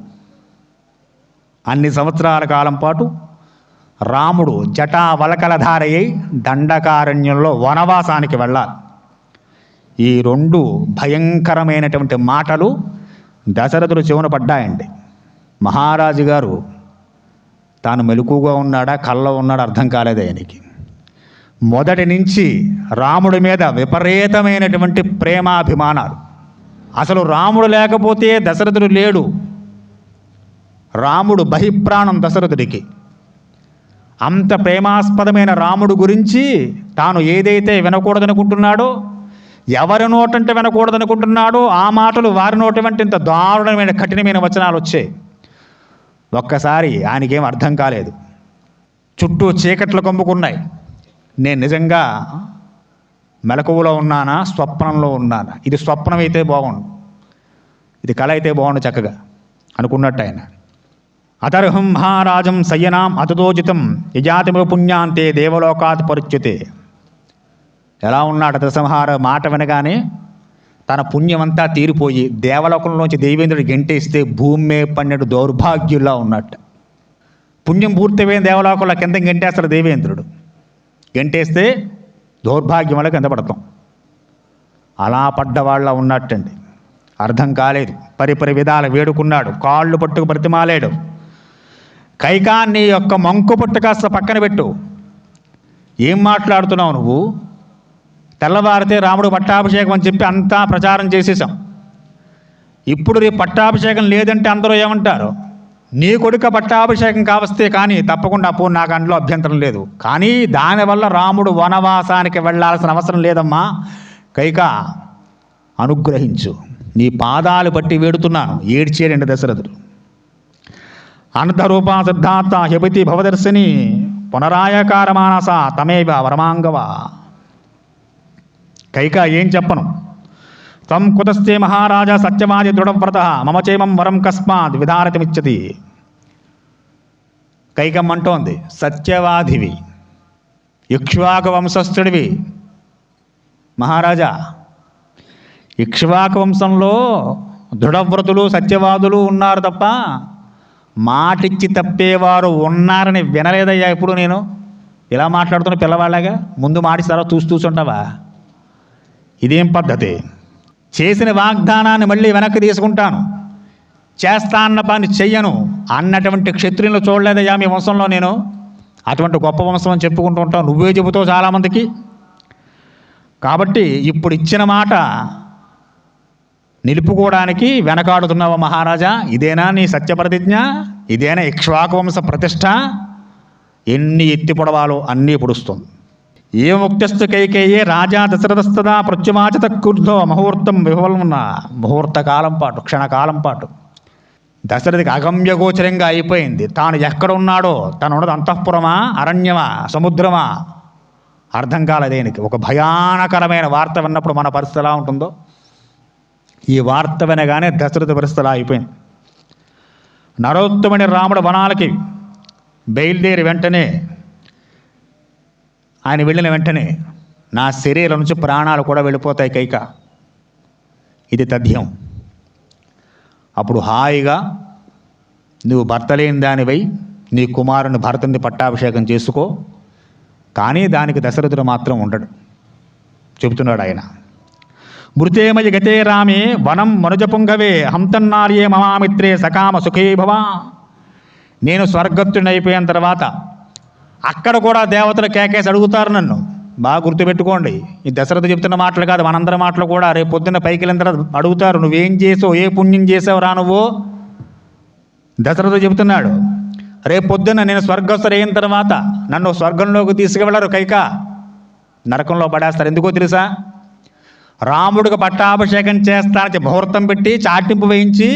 అన్ని సంవత్సరాల కాలం పాటు రాముడు జటా వలకలధారయ్యి దండకారణ్యంలో వనవాసానికి వెళ్ళాలి. ఈ 2 భయంకరమైనటువంటి మాటలు దశరథుడు చెవున పడ్డాయండి. మహారాజు గారు తాను మెలకుగా ఉన్నాడా, కల్లో ఉన్నాడా అర్థం కాలేదు ఆయనకి. మొదటి నుంచి రాముడి మీద విపరీతమైనటువంటి ప్రేమాభిమానాలు. అసలు రాముడు లేకపోతే దశరథుడు లేడు. రాముడు బహిప్రాణం దశరథుడికి. అంత ప్రేమాస్పదమైన రాముడు గురించి తాను ఏదైతే వినకూడదనుకుంటున్నాడో, ఎవరి నోటంటే వినకూడదనుకుంటున్నాడో ఆ మాటలు వారి నోటి వంటి ఇంత దారుణమైన కఠినమైన వచనాలు వచ్చాయి. ఒక్కసారి ఆయనకేం అర్థం కాలేదు. చుట్టూ చీకట్లు కమ్ముకున్నాయి. నేను నిజంగా మెలకువలో ఉన్నానా, స్వప్నంలో ఉన్నానా? ఇది స్వప్నం అయితే బాగుండు, ఇది కళ అయితే బాగుండు చక్కగా అనుకున్నట్టు ఆయన. అతర్హం మహారాజం సయ్యనాం అతదోజితం యజాతిమ పుణ్యాంతే దేవలోకాత్ పరుచ్యతే. ఎలా ఉన్నాడు దశమహార మాట వినగానే తన పుణ్యమంతా తీరిపోయి దేవలోకంలోంచి దేవేంద్రుడు గెంటేస్తే భూమి మీద పన్నెడు దౌర్భాగ్యుల్లా ఉన్నట్టు. పుణ్యం పూర్తిపోయిన దేవలోకంలో కింద గెంటేస్తాడు దేవేంద్రుడు. గెంటేస్తే దౌర్భాగ్యం వల్ల కింద పడతాం. అలా పడ్డవాళ్ళ ఉన్నట్టండి. అర్థం కాలేదు. పరిపరి విధాల వేడుకున్నాడు, కాళ్ళు పట్టుకు బ్రతిమాలాడు. కైకాన్ని యొక్క మంకు పట్టు కాస్త పక్కన పెట్టు. ఏం మాట్లాడుతున్నావు నువ్వు? తెల్లవారితే రాముడు పట్టాభిషేకం అని చెప్పి అంతా ప్రచారం చేసేసాం. ఇప్పుడు రేపు పట్టాభిషేకం లేదంటే అందరూ ఏమంటారు? నీ కొడుక పట్టాభిషేకం కావస్తే కానీ తప్పకుండా అప్పుడు నాకు అందులో అభ్యంతరం లేదు. కానీ దానివల్ల రాముడు వనవాసానికి వెళ్ళాల్సిన అవసరం లేదమ్మా. కైక అనుగ్రహించు, నీ పాదాలు పట్టి వేడుతున్నాను. ఏడ్చేడండి దశరథుడు. అనర్థరూపా సిద్ధార్థ హ్యపతి భవదర్శిని పునరాయకార మానస తమేవ వరమాంగవ. కైక ఏం చెప్పను. తం కుతస్తే మహారాజా సత్యవాది దృఢవ్రత మమ చేమం వరం కస్మాత్ విధారతిమిచ్చతి. కైకమ్మ అంటోంది, సత్యవాదివి, ఇక్ష్వాకు వంశస్థుడివి మహారాజా. ఇక్ష్వాకు వంశంలో దృఢవ్రతులు సత్యవాదులు ఉన్నారు తప్ప మాటిచ్చి తప్పేవారు ఉన్నారని వినలేదయ్యా. ఇప్పుడు నేను ఇలా మాట్లాడుతున్న పిల్లవాళ్ళగా ముందు మాటిస్తారో చూస్తుంటావా? ఇదేం పద్ధతి? చేసిన వాగ్దానాన్ని మళ్ళీ వెనక్కి తీసుకుంటాను, చేస్తా అన్న పని చెయ్యను అన్నటువంటి క్షత్రియులు చూడలేదయ్యా మీ వంశంలో. నేను అటువంటి గొప్ప వంశం అని చెప్పుకుంటూ ఉంటాను, నువ్వే చెబుతావు చాలామందికి. కాబట్టి ఇప్పుడు ఇచ్చిన మాట నిలుపుకోవడానికి వెనకాడుతున్నావా మహారాజా? ఇదేనా నీ సత్యప్రతిజ్ఞ? ఇదేనా ఇక్ష్వాకు వంశ ప్రతిష్ట? ఎన్ని ఎత్తి పొడవాలో అన్నీ పొడుస్తుంది. ఏ ముక్తస్థు కైకేయే రాజా దశరథస్తదా ప్రత్యుమాచత క్రుద్ధో ముహూర్తం విఫలమున్న. ముహూర్త కాలం పాటు, క్షణకాలం పాటు దశరథికి అగమ్యగోచరంగా అయిపోయింది. తాను ఎక్కడ ఉన్నాడో, తను ఉన్నది అంతఃపురమా, అరణ్యమా, సముద్రమా అర్థం కాలేదేనికి. ఒక భయానకరమైన వార్త విన్నప్పుడు మన పరిస్థితి ఎలా ఉంటుందో ఈ వార్త వినగానే దశరథ పరిస్థితి అలా అయిపోయింది. నరోత్తముని రాముడు వనాలకి బయలుదేరి వెంటనే ఆయన వెళ్ళిన వెంటనే నా శరీరం నుంచి ప్రాణాలు కూడా వెళ్ళిపోతాయి కైక, ఇది తథ్యం. అప్పుడు హాయిగా నువ్వు భర్త లేని దానివై నీ కుమారుని భరతుని పట్టాభిషేకం చేసుకో. కానీ దానికి దశరథుడు మాత్రం ఉండడు. చెబుతున్నాడు ఆయన, మృతేమయ గతే రామే వనం మనుజపుంగవే హంతన్నార్యే మమామిత్రే సకామ సుఖే భవ. నేను స్వర్గత్తుని అయిపోయిన తర్వాత అక్కడ కూడా దేవతలు కేకేసి అడుగుతారు నన్ను. బాగా గుర్తుపెట్టుకోండి, ఈ దశరథ చెప్తున్న మాటలు కాదు, మనందరి మాటలు కూడా. రేపు పొద్దున్న పైకి వెళ్ళిన తర్వాత అడుగుతారు, నువ్వేం చేసావు, ఏ పుణ్యం చేసావు రా నువ్వు. దశరథ చెబుతున్నాడు, రేపు పొద్దున్న నేను స్వర్గస్థుడు అయిన తర్వాత నన్ను స్వర్గంలోకి తీసుకువెళ్ళరు కైక, నరకంలో పడేస్తారు. ఎందుకో తెలుసా? రాముడికి పట్టాభిషేకం చేస్తానని ముహూర్తం పెట్టి చాటింపు వేయించి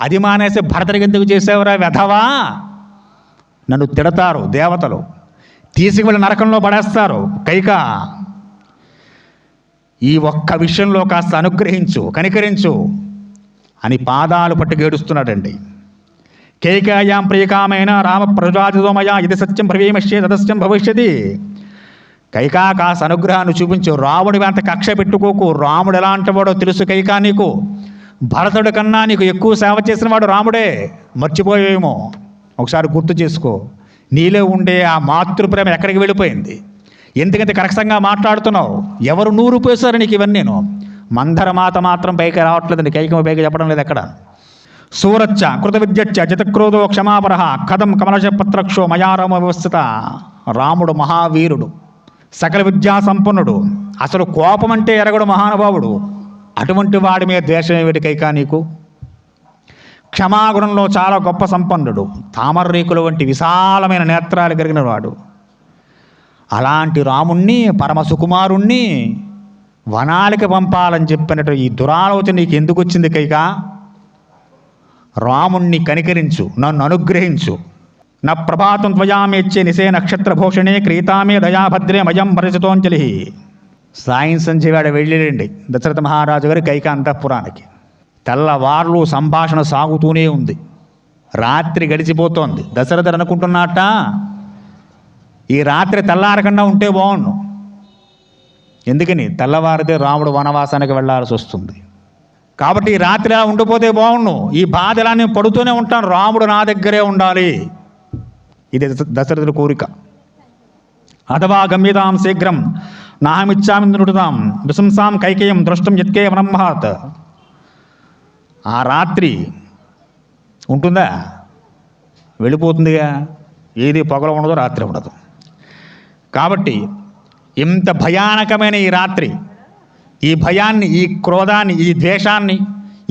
అది మానేసి భరతుడికి ఎందుకు చేసేవరా వెధవా, నన్ను తిడతారు దేవతలు, తీసుకువెళ్ళి నరకంలో పడేస్తారు. కైక ఈ ఒక్క విషయంలో కాస్త అనుగ్రహించు, కనికరించు అని పాదాలు పట్టి గేడుస్తున్నాడండి. కైకేయాం ప్రియకామైన రామ ప్రజాతితోమయ ఇది సత్యం భవేమశ్యే తదస్యం భవిష్యతి. కైకా కాస్త అనుగ్రహాన్ని చూపించు, రాముడి వెంట కక్ష పెట్టుకోకు. రాముడు ఎలాంటి వాడో తెలుసు కైకా నీకు. భరతుడి కన్నా నీకు ఎక్కువ సేవ చేసిన వాడు రాముడే, మర్చిపోయేమో. ఒకసారి గుర్తు చేసుకో, నీలో ఉండే ఆ మాతృప్రేమ ఎక్కడికి వెళ్ళిపోయింది? ఎందుకంటే కరక్తంగా మాట్లాడుతున్నావు. ఎవరు నూరు పోసారు నీకు ఇవన్నీ? నేను మందర మాత మాత్రం పైకి రావట్లేదండి, కైకమ పైకి చెప్పడం లేదు ఎక్కడ. సూరచ్చ కృత విద్యచ్చ జితక్రోధో క్షమాపర కథం కమలశపత్రక్షో మయారామ వ్యవస్థిత. రాముడు మహావీరుడు, సకల విద్యా సంపన్నుడు, అసలు కోపం అంటే ఎరగడు మహానుభావుడు. అటువంటి వాడి మీద ద్వేషం ఏమిటి కైకా నీకు? క్షమాగుణంలో చాలా గొప్ప సంపన్నుడు, తామరరేకుల వంటి విశాలమైన నేత్రాలు కలిగిన వాడు. అలాంటి రాముణ్ణి, పరమ సుకుమారుణ్ణి వనాలికి పంపాలని చెప్పినట్టు ఈ దురాలోచన నీకు ఎందుకు వచ్చింది కైకా? రాముణ్ణి కనికరించు, నన్ను అనుగ్రహించు. నా ప్రభాతం త్వయామేచ్చే నిశే నక్షత్రభూషణే క్రీతామే దయాభద్రే మయం పరిచితోంజలి. సాయం సంజయవాడ వెళ్ళిరండి దశరథ మహారాజు గారి కైక అంతఃపురానికి. తెల్లవార్లు సంభాషణ సాగుతూనే ఉంది. రాత్రి గడిచిపోతోంది. దశరథుడు అనుకుంటున్నట్ట, ఈ రాత్రి తెల్లారకుండా ఉంటే బాగుండు. ఎందుకని? తెల్లవారితే రాముడు వనవాసానికి వెళ్ళాల్సి వస్తుంది. కాబట్టి ఈ రాత్రి అలా ఉండిపోతే బాగుండు. ఈ బాధ ఎలా నేను పడుతూనే ఉంటాను, రాముడు నా దగ్గరే ఉండాలి. ఇది దశరథుడి కోరిక. అథవా గమ్యతాం శీఘ్రం నాహమిచ్చామి నృడుతాం విశంసాం కైకేయం దృష్టం యత్కే వనమహత్. ఆ రాత్రి ఉంటుందా? వెళ్ళిపోతుందిగా. ఏది పగల ఉండదు, రాత్రి ఉండదు. కాబట్టి ఇంత భయానకమైన ఈ రాత్రి, ఈ భయాన్ని, ఈ క్రోధాన్ని, ఈ ద్వేషాన్ని,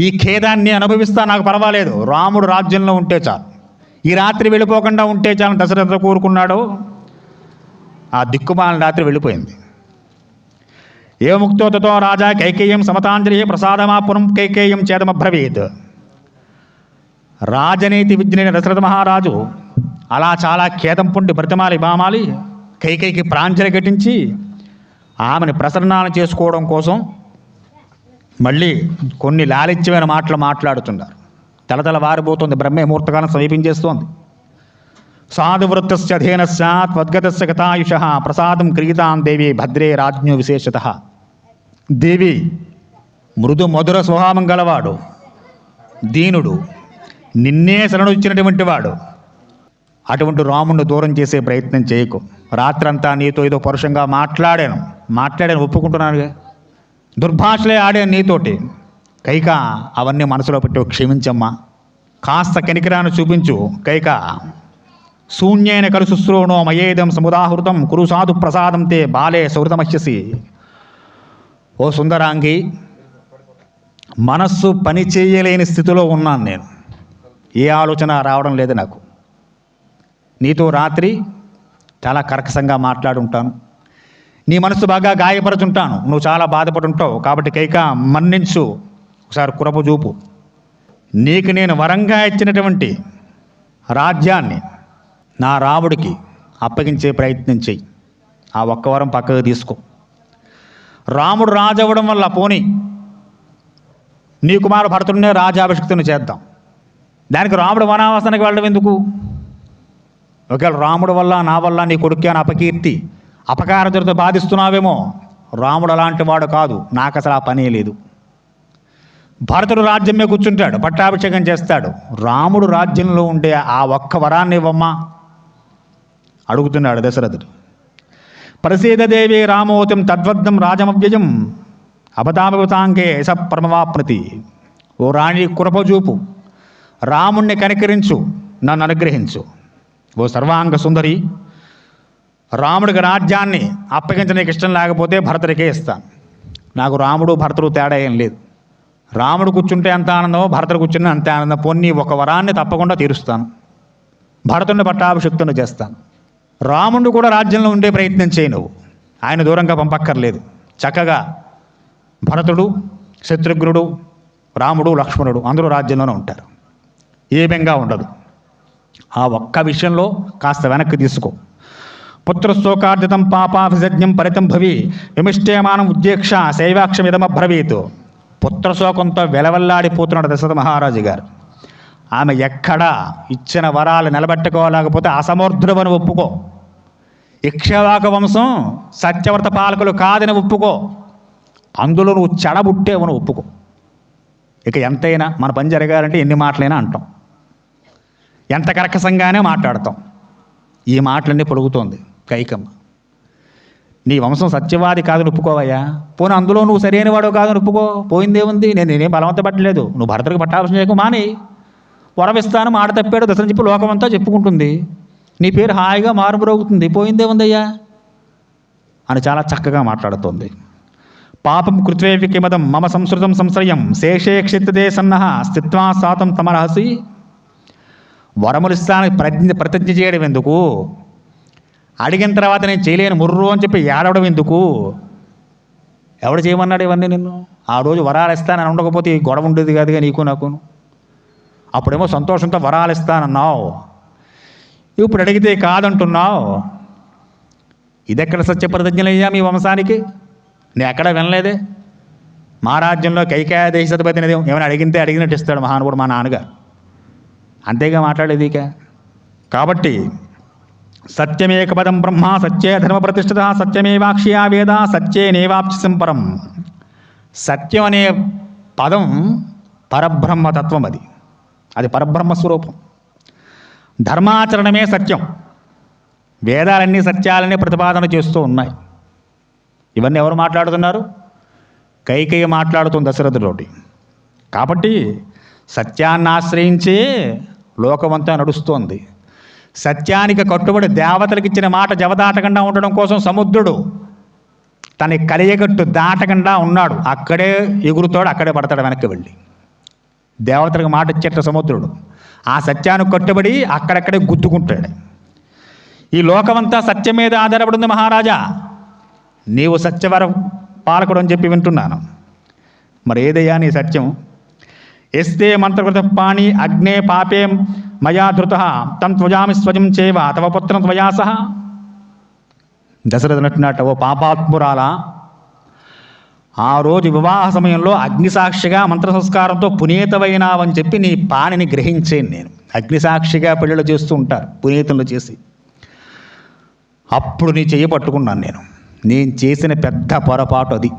ఈ ఖేదాన్ని అనుభవిస్తా, నాకు పర్వాలేదు, రాముడు రాజ్యంలో ఉంటే చాలు, ఈ రాత్రి వెళ్ళిపోకుండా ఉంటే చాలు దశరథుడు కోరుకున్నాడు. ఆ దిక్కుమాలిన రాత్రి వెళ్ళిపోయింది. ఏ ముక్తో తతో రాజా కైకేయం సమతాంజలి ప్రసాదమాపురం కైకేయం చేదమబ్రవీత్. రాజనీతి విజ్ఞైన దశరథ మహారాజు అలా చాలా ఖేదం పొండి బ్రతిమాలి బామాలి కైకేయికి ప్రాంజలి ఘటించి ఆమెను ప్రసన్నాలు చేసుకోవడం కోసం మళ్ళీ కొన్ని లాలిత్యమైన మాటలు మాట్లాడుతున్నారు. తలతల వారిపోతుంది, బ్రహ్మే ముహూర్తకాలం సమీపించేస్తోంది. సాధువృత్తస్య అధీనస్య త్వద్గతస్య గతాయుష ప్రసాదం క్రీతాం దేవి భద్రే రాజ్ఞో విశేషతః. దేవి మృదు మధుర స్వభావం గలవాడు, దీనుడు, నిన్నే శరణొచ్చినటువంటి వాడు. అటువంటి రాముణ్ణి దూరం చేసే ప్రయత్నం చేయకు. రాత్రంతా నీతో ఏదో పరుషంగా మాట్లాడాను ఒప్పుకుంటున్నానుగా, దుర్భాషలే ఆడాను నీతోటి. కైక అవన్నీ మనసులో పెట్టి క్షమించమ్మా, కాస్త కనికిరాను చూపించు కైక. శూన్యైన కలు శుశ్రూణో మయేదం సముదాహృతం కురు సాధు ప్రసాదం తే బాలే సౌహృతమహ్యసి. ఓ సుందరాంగి, మనస్సు పని చేయలేని స్థితిలో ఉన్నాను నేను, ఏ ఆలోచన రావడం లేదు నాకు. నీతో రాత్రి చాలా కర్కశంగా మాట్లాడుంటాను, నీ మనసు బాగా గాయపరుచుంటాను, నువ్వు చాలా బాధపడుంటావు. కాబట్టి కైక మన్నించు, ఒకసారి కురపు చూపు. నీకు నేను వరంగా ఇచ్చినటువంటి రాజ్యాన్ని నా రాముడికి అప్పగించే ప్రయత్నం చెయ్యి. ఆ ఒక్క వరం పక్కకు తీసుకో. రాముడు రాజు అవ్వడం వల్ల పోని నీ కుమారు భరతుడినే రాజాభిషిక్తుని చేద్దాం. దానికి రాముడు వనావాసానికి వెళ్ళడం ఎందుకు? ఒకవేళ రాముడు వల్ల నా వల్ల నీ కొడుక్కి అని అపకీర్తి అపకారతతో బాధిస్తున్నావేమో. రాముడు అలాంటి వాడు కాదు, నాకు అసలు ఆ పనే లేదు. భరతుడు రాజ్యమే కూర్చుంటాడు, పట్టాభిషేకం చేస్తాడు. రాముడు రాజ్యంలో ఉండే ఆ ఒక్క వరాన్ని ఇవ్వమ్మా అడుగుతున్నాడు దశరథుడు. ప్రసీదదేవి రామోతం తద్వద్దం రాజమవ్యయం అబదామవతాంగే స పరమవాప్నతి. ఓ రాణి కురపజూపు, రాముణ్ణి కనికరించు, నన్ను అనుగ్రహించు. ఓ సర్వాంగ సుందరి, రాముడికి రాజ్యాన్ని అప్పగించడానికి ఇష్టం లేకపోతే భరతుడికే ఇస్తాను. నాకు రాముడు భరతుడు తేడా ఏం లేదు. రాముడు కూర్చుంటే అంత ఆనందం, భరతుడు కూర్చుంటే అంతే ఆనందం. పొన్ని ఒక వరాన్ని తప్పకుండా తీరుస్తాను, భరతుడిని పట్టాభిషిక్తుని చేస్తాను. రాముడు కూడా రాజ్యంలో ఉండే ప్రయత్నం చేయి నువ్వు, ఆయన దూరంగా పంపక్కర్లేదు. చక్కగా భరతుడు, శత్రుఘ్నుడు, రాముడు, లక్ష్మణుడు అందరూ రాజ్యంలోనే ఉంటారు, ఏ బెంగా ఉండదు. ఆ ఒక్క విషయంలో కాస్త వెనక్కి తీసుకో. పుత్రస్తోకార్జితం పాపాభిజజ్ఞం పరితం భవి విమిష్టేమానం ఉద్యేక్ష శైవాక్షమిదమబ్రవీత్. పుత్రశోకంతో వెలవల్లాడిపోతున్నాడు దశరథ మహారాజు గారు. ఆమె ఎక్కడా ఇచ్చిన వరాలు నిలబెట్టుకోలేకపోతే అసమర్థుడవని ఒప్పుకో. ఇక్ష్వాకు వంశం సత్యవ్రత పాలకులు కాదని ఒప్పుకో. అందులో నువ్వు చెడబుట్టేవని ఒప్పుకో. ఇక ఎంతైనా మన పని జరగాలంటే ఎన్ని మాటలైనా అంటాం, ఎంత కర్కశంగానే మాట్లాడతాం. ఈ మాటలన్నీ పొలుగుతోంది కైకమ్మ. నీ వంశం సత్యవాది కాదని ఒప్పుకోవయ్యా. పోనీ అందులో నువ్వు సరైన వాడు కాదని ఒప్పుకో, పోయిందేముంది? నేనేం బలవంత పట్టలేదు. నువ్వు భరతుడికి పట్టాభిషేకం మాని, వరమిస్తాను మాట తప్పాడు దశరథుని చెప్పి లోకమంతా చెప్పుకుంటుంది, నీ పేరు హాయిగా మారుమ్రోగుతుంది, పోయిందేముందయ్యా అని చాలా చక్కగా మాట్లాడుతోంది. పాపం కృత్వేవి కిమదం మమ సంస్కృతం సంశ్రయం శేషే క్షిత్తే సన్నః స్థిత్వా సాతం తమరహసి. వరములిస్తానికి ప్రతిజ్ఞ చేయడం ఎందుకు? అడిగిన తర్వాత నేను చేయలేను ముర్రు అని చెప్పి ఏడవడం ఎందుకు? ఎవడు చేయమన్నాడు ఇవన్నీ నిన్ను? ఆ రోజు వరాలు ఇస్తానని ఉండకపోతే ఈ గొడవ ఉండేది కాదుగా నీకు నాకును. అప్పుడేమో సంతోషంతో వరాలు ఇస్తానన్నావు, ఇప్పుడు అడిగితే కాదంటున్నావు. ఇదెక్కడ సత్యప్రతిజ్ఞలయ్యా మీ వంశానికి? నేను ఎక్కడ వినలేదే. మా రాజ్యంలో కైకేయ సతపతిని ఏమైనా అడిగితే అడిగినట్టు ఇస్తాడు మహానుభుడు మా నాన్నగారు, అంతేగా మాట్లాడేది. ఇక కాబట్టి సత్యమేక పదం బ్రహ్మ సత్యే ధర్మ ప్రతిష్ఠిత సత్యమేవాక్ష్యా వేద సత్యే నేవాప్సి సంపరం. సత్యం అనే పదం పరబ్రహ్మతత్వం, అది పరబ్రహ్మస్వరూపం. ధర్మాచరణమే సత్యం. వేదాలన్నీ సత్యాలన్నీ ప్రతిపాదన చేస్తూ ఉన్నాయి. ఇవన్నీ ఎవరు మాట్లాడుతున్నారు? కైకేయి మాట్లాడుతుంది దశరథుడితోటి. కాబట్టి సత్యాన్ని ఆశ్రయించే లోకమంతా నడుస్తోంది. సత్యానికి కట్టుబడి దేవతలకు ఇచ్చిన మాట జవదాటకుండా ఉండడం కోసం సముద్రుడు తన కలియగట్టు దాటకుండా ఉన్నాడు. అక్కడే ఎగురుతాడు, అక్కడే పడతాడు వెనక్కి వెళ్ళి. దేవతలకు మాట ఇచ్చేట సముద్రుడు ఆ సత్యానికి కట్టుబడి అక్కడక్కడే గుద్దుకుంటాడు. ఈ లోకమంతా సత్యం మీద ఆధారపడి ఉంది మహారాజా, నీవు సత్యవర పాలకుడు అని చెప్పి వింటున్నాను. మరి ఏదయ్యా నీ సత్యం? ఎస్తే మంత్రకృత పాణి అగ్నే పాపే మయా ధృత తం త్వజామి స్వజం చేవ తవ పుత్రం త్వయా సహ. దశరథుడు అంటున్నట్ట, ఓ పాపాత్మురాలా, ఆ రోజు వివాహ సమయంలో అగ్నిసాక్షిగా మంత్ర సంస్కారంతో పునీతమైనావని చెప్పి నీ పాణిని గ్రహించేను నేను. అగ్నిసాక్షిగా పెళ్ళిళ్ళు చేస్తూ ఉంటారు పునీతులు చేసి. అప్పుడు నీ చెయ్యి పట్టుకున్నాను నేను చేసిన పెద్ద పొరపాటు అది.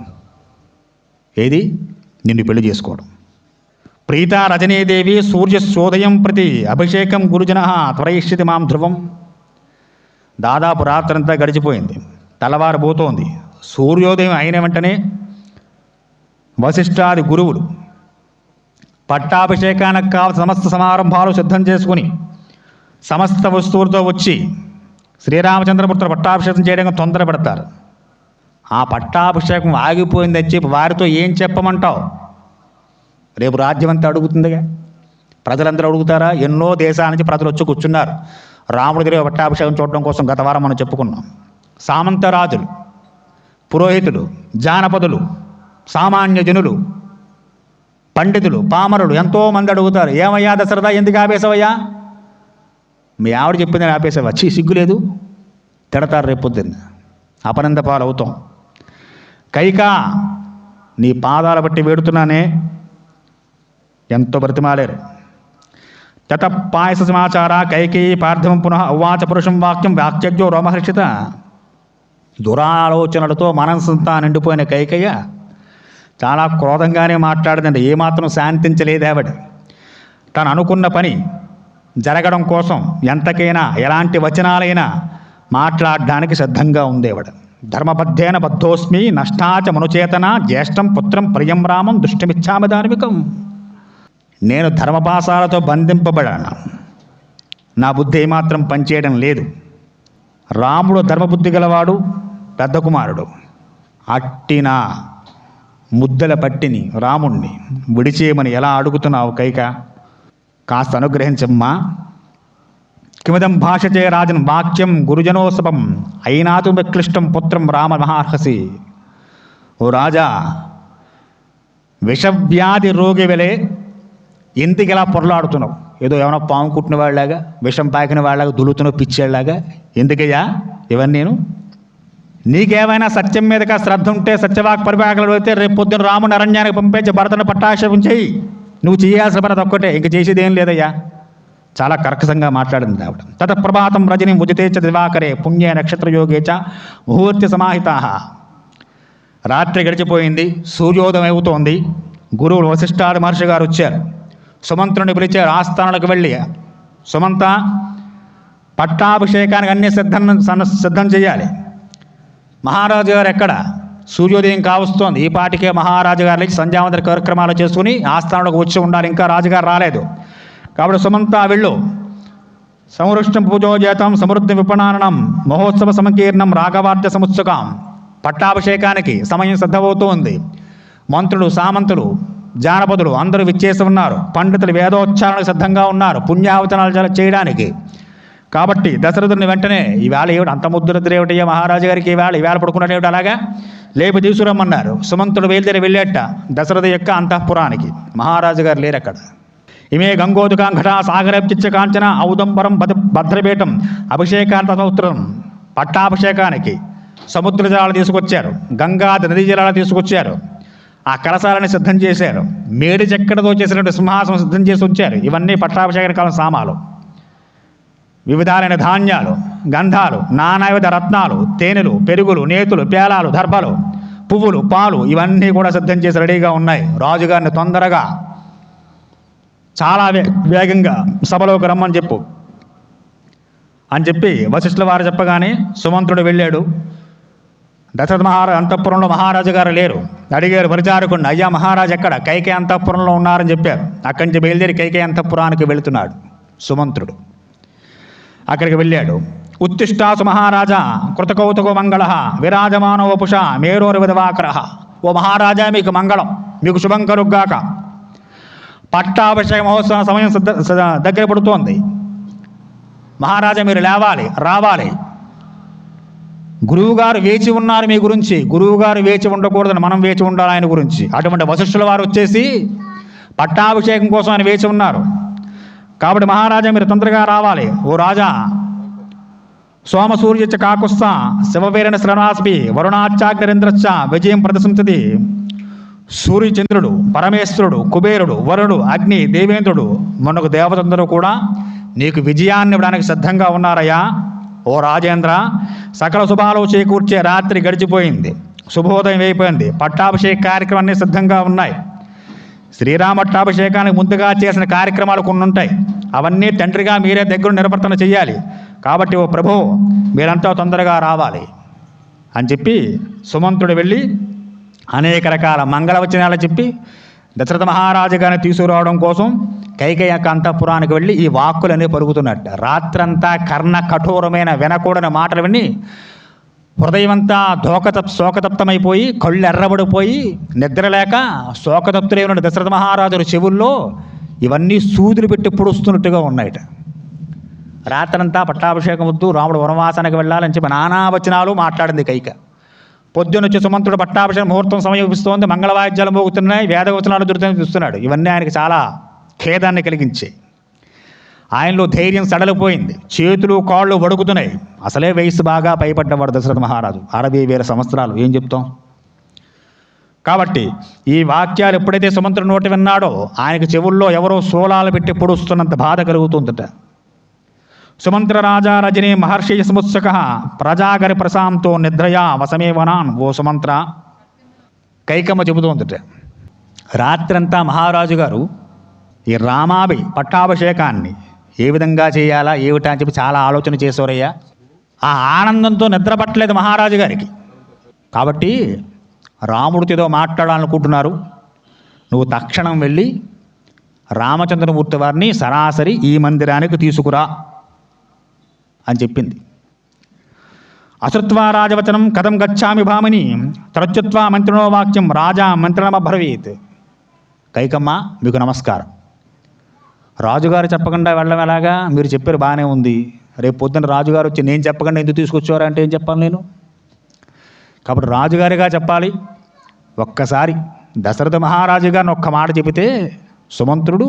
ఏది? నిన్ను పెళ్లి చేసుకోవడం. ప్రీతా రజనీదేవి సూర్యశోదయం ప్రతి అభిషేకం గురుజన త్వరయిష్యతి మాం ధ్రువం. దాదాపు రాత్రంతా గడిచిపోయింది, తెల్లవారిపోతోంది. సూర్యోదయం అయిన వెంటనే వశిష్ఠాది గురువులు పట్టాభిషేకానికి కావాల్సిన సమస్త సమారంభాలు సిద్ధం చేసుకుని సమస్త వస్తువులతో వచ్చి శ్రీరామచంద్రమూర్తి పట్టాభిషేకం చేయడానికి తొందర పెడతారు. ఆ పట్టాభిషేకం ఆగిపోయిందని చెప్పి వారితో ఏం చెప్పమంటావు? రేపు రాజ్యం అంతా అడుగుతుందిగా, ప్రజలందరూ అడుగుతారా? ఎన్నో దేశాల నుంచి ప్రజలు వచ్చి కూర్చున్నారు రాముడి దగ్గర పట్టాభిషేకం చూడడం కోసం. గత వారం మనం చెప్పుకున్నాం. సామంతరాజులు, పురోహితులు, జానపదులు, సామాన్య జనులు, పండితులు, పామరులు ఎంతోమంది అడుగుతారు, ఏమయ్యా దశరథ ఎందుకు ఆపేసావయ్యా? మీ ఆవిడ చెప్పిందని ఆపేసావా? సిగ్గులేదు, తిడతారు రేపు పొద్దున్న, అపనంద పాలు అవుతాం. కైకా, నీ పాదాల బట్టి వేడుతున్నానే, ఎంతో బ్రతిమాలేరు. తత పాయస సమాచార కైకేయి పార్థవం పునః ఉవాచ పురుషం వాక్యం వాక్యజ్ఞో రోమహర్షిత. దురాలోచనలతో మనస్సంతా నిండిపోయిన కైకేయ చాలా క్రోధంగానే మాట్లాడిందండి. ఏమాత్రం శాంతించలేదు ఆవిడ. తను అనుకున్న పని జరగడం కోసం ఎంతకైనా ఎలాంటి వచనాలైనా మాట్లాడడానికి సిద్ధంగా ఉండేవాడు. ధర్మబద్ధేన బద్ధోస్మి నష్టాచ మనుచేతన జ్యేష్టం పుత్రం ప్రియం రామం దుష్టమిచ్చామి ధార్మికం. నేను ధర్మపాశాలతో బంధింపబడాను, నా బుద్ధి ఏమాత్రం పనిచేయడం లేదు. రాముడు ధర్మబుద్ధి గలవాడు, పెద్ద కుమారుడు. అట్టిన ముద్దల పట్టిని రాముణ్ణి విడిచేయమని ఎలా అడుగుతున్నావు కైక? కాస్త అనుగ్రహించమ్మా. కిమిదం భాషచే రాజన్ వాక్యం గురుజనోత్సవం అయినాతు విక్లిష్టం పుత్రం రామ మహార్హసి. ఓ రాజా, విషవ్యాధి రోగి వెలే ఎందుకు ఇలా పొరలాడుతున్నావు? ఏదో ఏమైనా పాము కుట్టిన వాళ్ళలాగా, విషం పాకిన వాళ్ళలాగా దులుతున్నావు పిచ్చేళ్ళలాగా. ఎందుకయ్యా ఇవన్నీ? నీకేమైనా సత్యం మీదగా శ్రద్ధ ఉంటే, సత్యవాక్ పరిపాలకులు అయితే రేపు పొద్దున రాముని అరణ్యానికి పంపించి భరతుని పట్టాభిషేకం చేయి. నువ్వు చేయాల్సిన పని ఒక్కటే, ఇంక చేసేది ఏం లేదయ్యా. చాలా కర్కశంగా మాట్లాడింది ఆవిడ. తత ప్రభాతం రజని ఉదితేచ దివాకరే పుణ్యే నక్షత్రయోగేచ ముహూర్తి సమాహితా. రాత్రి గడిచిపోయింది, సూర్యోదయం అవుతోంది. గురువులు వశిష్ఠాది మహర్షి గారు వచ్చారు. సుమంత్రుని పిలిచారు ఆస్థానాలకు వెళ్ళి, సుమంత పట్టాభిషేకానికి అన్ని సిద్ధం చేయాలి. మహారాజు గారు ఎక్కడ? సూర్యోదయం కావస్తోంది. ఈ పాటికే మహారాజు గారు లేచి సంధ్యావందన కార్యక్రమాలు చేసుకుని ఆస్థానంలోకి వచ్చి ఉండాలి. ఇంకా రాజుగారు రాలేదు కాబట్టి సుమంత వెళ్ళు. సంవృష్టం పూజోజేతం సమృద్ధి విపణానం మహోత్సవ సమకీర్ణం రాఘవార్జ సముత్సుకాం. పట్టాభిషేకానికి సమయం సిద్ధమవుతోంది. మంత్రులు, సామంతులు, జానపదులు అందరూ విచ్చేసి ఉన్నారు. పండితులు వేదోచ్చారణకు సిద్ధంగా ఉన్నారు పుణ్యావచనాలు చేయడానికి. కాబట్టి దశరథుని వెంటనే ఈవేళ ఏమిటి అంత ముద్దురద్రేమిటయ్యా మహారాజు గారికి, ఈవేళ పడుకున్నట్టేమిటి అలాగా లేపి తీసుకురమ్మన్నారు. సుమంతుడు వెళ్ళేట దశరథ యొక్క అంతఃపురానికి. మహారాజు గారు లేరు అక్కడ. ఇమే గంగోదుకాంఘట సాగరప్చిచ్చ కాంచన ఔదంబరం భద్రపీఠం అభిషేకాంత సముద్రం. పట్టాభిషేకానికి సముద్ర జలాలు తీసుకొచ్చారు, గంగాది నదీ జలాలు తీసుకొచ్చారు. ఆ కలశాలని సిద్ధం చేశారు. మేడి చెక్కడతో చేసినటువంటి సింహాసనం సిద్ధం చేసి ఉంచారు. ఇవన్నీ పట్టాభిషేకానికి కాలం సామాలు. వివిధాలైన ధాన్యాలు, గంధాలు, నానావిధ రత్నాలు, తేనెలు, పెరుగులు, నేతులు, పేలాలు, దర్భలు, పువ్వులు, పాలు ఇవన్నీ కూడా సిద్ధం చేసి రెడీగా ఉన్నాయి. రాజుగారిని తొందరగా చాలా వేగంగా సభలోకి రమ్మని చెప్పు అని చెప్పి వశిష్ఠుల వారు చెప్పగానే సుమంత్రుడు వెళ్ళాడు. దశరథ అంతఃపురంలో మహారాజు గారు లేరు. అడిగారు పరిచారకుడిని, అయ్యా మహారాజు ఎక్కడ? కైకేయి అంతఃపురంలో ఉన్నారని చెప్పారు. అక్కడి నుంచి బయలుదేరి కైకేయి అంతఃపురానికి వెళుతున్నాడు సుమంత్రుడు. అక్కడికి వెళ్ళాడు. ఉత్తిష్టాసు మహారాజా కృతకౌతుకో మంగళ విరాజమానో వపుష మేరోర్విధవాకర. ఓ మహారాజా, మీకు మంగళం, మీకు శుభం కలుగ్గాక. పట్టాభిషేక మహోత్సవ సమయం దగ్గర పడుతోంది. మహారాజా మీరు లేవాలి, రావాలి. గురువుగారు వేచి ఉన్నారు మీ గురించి. గురువుగారు వేచి ఉండకూడదని మనం వేచి ఉండాలి ఆయన గురించి. అటువంటి వశిష్ఠుల వారు వచ్చేసి పట్టాభిషేకం కోసం ఆయన వేచి ఉన్నారు. కాబట్టి మహారాజా మీరు తొందరగా రావాలి. ఓ రాజా, సోమసూర్యచ కాకుస్థ శివవీరణ శ్రవణాస్పి వరుణాచాగ్నిరింద్రశ్చ విజయం ప్రదర్శించది. సూర్యచంద్రుడు, పరమేశ్వరుడు, కుబేరుడు, వరుడు, అగ్ని, దేవేంద్రుడు మనకు దేవతందరూ కూడా నీకు విజయాన్ని ఇవ్వడానికి సిద్ధంగా ఉన్నారయ్యా. ఓ రాజేంద్ర, సకల శుభాలు చేకూర్చే రాత్రి గడిచిపోయింది, శుభోదయం అయిపోయింది. పట్టాభిషేక కార్యక్రమాన్ని సిద్ధంగా ఉన్నాయి. శ్రీరామ పట్టాభిషేకానికి ముందుగా చేసిన కార్యక్రమాలు కొన్ని ఉంటాయి. అవన్నీ తండ్రిగా మీరే దగ్గర నిర్వర్తన చేయాలి. కాబట్టి ఓ ప్రభు, మీరంతా తొందరగా రావాలి అని చెప్పి సుమంతుడు వెళ్ళి అనేక రకాల మంగళవచనాలు చెప్పి దశరథ మహారాజు గారిని తీసుకురావడం కోసం కైకేయి యొక్క అంతఃపురానికి వెళ్ళి ఈ వాక్కులన్నీ పలుకుతున్నట్టు. రాత్రంతా కర్ణ కఠోరమైన వినకూడని మాటలు విని హృదయమంతా శోకతప్తమైపోయి కళ్ళు ఎర్రబడిపోయి నిద్రలేక శోకతప్తులై ఉన్న దశరథ మహారాజు చెవుల్లో ఇవన్నీ సూదులు పెట్టి పొడుస్తున్నట్టుగా ఉన్నాయట. రాత్రంతా పట్టాభిషేకం వద్దు, రాముడు వనవాసానికి వెళ్ళాలని చెప్పి నానా వచనాలు మాట్లాడింది కైక. పొద్దునొచ్చి సుమంతుడు పట్టాభిషేకం ముహూర్తం సమీపిస్తోంది, మంగళవాద్యాలు మోగుతున్నాయి, వేదవచనాలు దొరుకుతాయని చూస్తున్నాడు. ఇవన్నీ ఆయనకి చాలా ఖేదాన్ని కలిగించాయి. ఆయనలో ధైర్యం సడలిపోయింది, చేతులు కాళ్ళు వడుకుతున్నాయి. అసలే వయసు బాగా పైపడ్డవాడు దశరథ మహారాజు, 60,000 సంవత్సరాలు, ఏం చెప్తాం. కాబట్టి ఈ వాక్యాలు ఎప్పుడైతే సుమంతుడు నోటి విన్నాడో ఆయనకి చెవుల్లో ఎవరో శూలాలు పెట్టి పొడుస్తున్నంత బాధ కలుగుతుందట. సుమంత్ర రాజా రజనీ మహర్షి సముత్సక ప్రజాగరి ప్రశాంతో నిద్రయా వసమేవనాన్. ఓ సుమంత్ర, కైకమ్మ చెబుతోందట, రాత్రంతా మహారాజు గారు ఈ రామాభి పట్టాభిషేకాన్ని ఏ విధంగా చేయాలా ఏమిటా అని చెప్పి చాలా ఆలోచన చేసేవారయ్యా. ఆ ఆనందంతో నిద్ర పట్టలేదు మహారాజు గారికి. కాబట్టి రాముడితో ఏదో మాట్లాడాలనుకుంటున్నారు, నువ్వు తక్షణం వెళ్ళి రామచంద్రమూర్తి వారిని సరాసరి ఈ మందిరానికి తీసుకురా అని చెప్పింది. అశ్రుత్వా రాజవచనం కథం గచ్చామి భామిని త్రచ్చుత్వా మంత్రినో వాక్యం రాజా మంత్రినమబ్రవీత్. కైకమ్మ, మీకు నమస్కారం. రాజుగారు చెప్పకుండా వెళ్ళడం ఎలాగా? మీరు చెప్పారు బాగానే ఉంది. రేపు పొద్దున్న రాజుగారు వచ్చి నేను చెప్పకుండా ఎందుకు తీసుకొచ్చారు అంటే ఏం చెప్పాలి నేను? కాబట్టి రాజుగారిగా చెప్పాలి. ఒక్కసారి దశరథ మహారాజు గారిని ఒక్క మాట చెబితే సుమంత్రుడు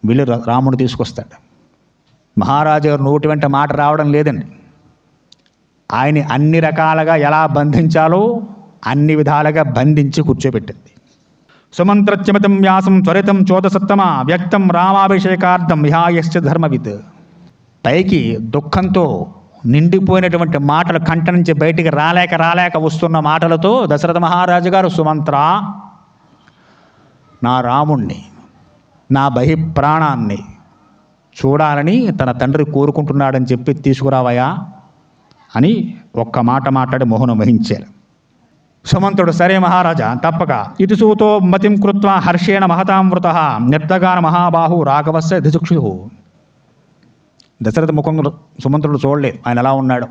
వీళ్ళు రాముడు తీసుకొస్తాడు. మహారాజు గారు నోటి వెంట మాట రావడం లేదండి. ఆయన్ని అన్ని రకాలుగా ఎలా బంధించాలో అన్ని విధాలుగా బంధించి కూర్చోబెట్టింది. సుమంత్రత్యమితం వ్యాసం త్వరితం చోదసత్తమ వ్యక్తం రామాభిషేకార్థం విహాయశ్చ ధర్మవిత్. పైకి దుఃఖంతో నిండిపోయినటువంటి మాటలు కంట నుంచి బయటికి రాలేక వస్తున్న మాటలతో దశరథ మహారాజు గారు, సుమంత్ర, నా రాముణ్ణి, నా బహిప్రాణాన్ని చూడాలని తన తండ్రి కోరుకుంటున్నాడని చెప్పి తీసుకురావయా అని ఒక్క మాట మాట్లాడి మౌనం వహించారు. సుమంతుడు, సరే మహారాజా, తప్పక. ఇది సూతో మతిం కృత్వా హర్షేణ మహతామృత నిర్దగాన మహాబాహు రాఘవస్య దిచుక్షు. దశరథ ముఖం సుమంతుడు చూడలేదు, ఆయన ఎలా ఉన్నాడు.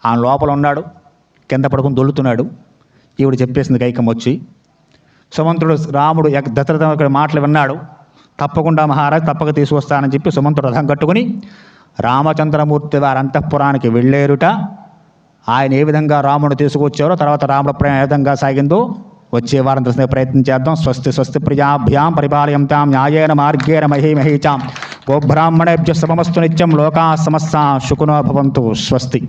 ఆయన లోపల ఉన్నాడు, కింద పడుకుని దొల్లుతున్నాడు. ఈవిడ చెప్పేసింది కైకమ్మ వచ్చి. సుమంతుడు రాముడు దశరథ మాటలు విన్నాడు. తప్పకుండా మహారాజు, తప్పక తీసుకొస్తానని చెప్పి సుమంతుడు రథం కట్టుకుని రామచంద్రమూర్తి వారి అంతఃపురానికి వెళ్ళేరుట. ఆయన ఏ విధంగా రాముడు తీసుకొచ్చారో, తర్వాత రాముడు ప్రయాణం ఏ విధంగా సాగిందో వచ్చే వారం తెలిసిన ప్రయత్నం చేద్దాం. స్వస్తి స్వస్తి ప్రియాభ్యాం పరిపాలయంతాం న్యాయేన మార్గేణ మహీమహీచాం. గోబ్రాహ్మణేభ్య సమస్తు నిత్యం లోకా సమస్తా సుఖినో భవంతు. స్వస్తి.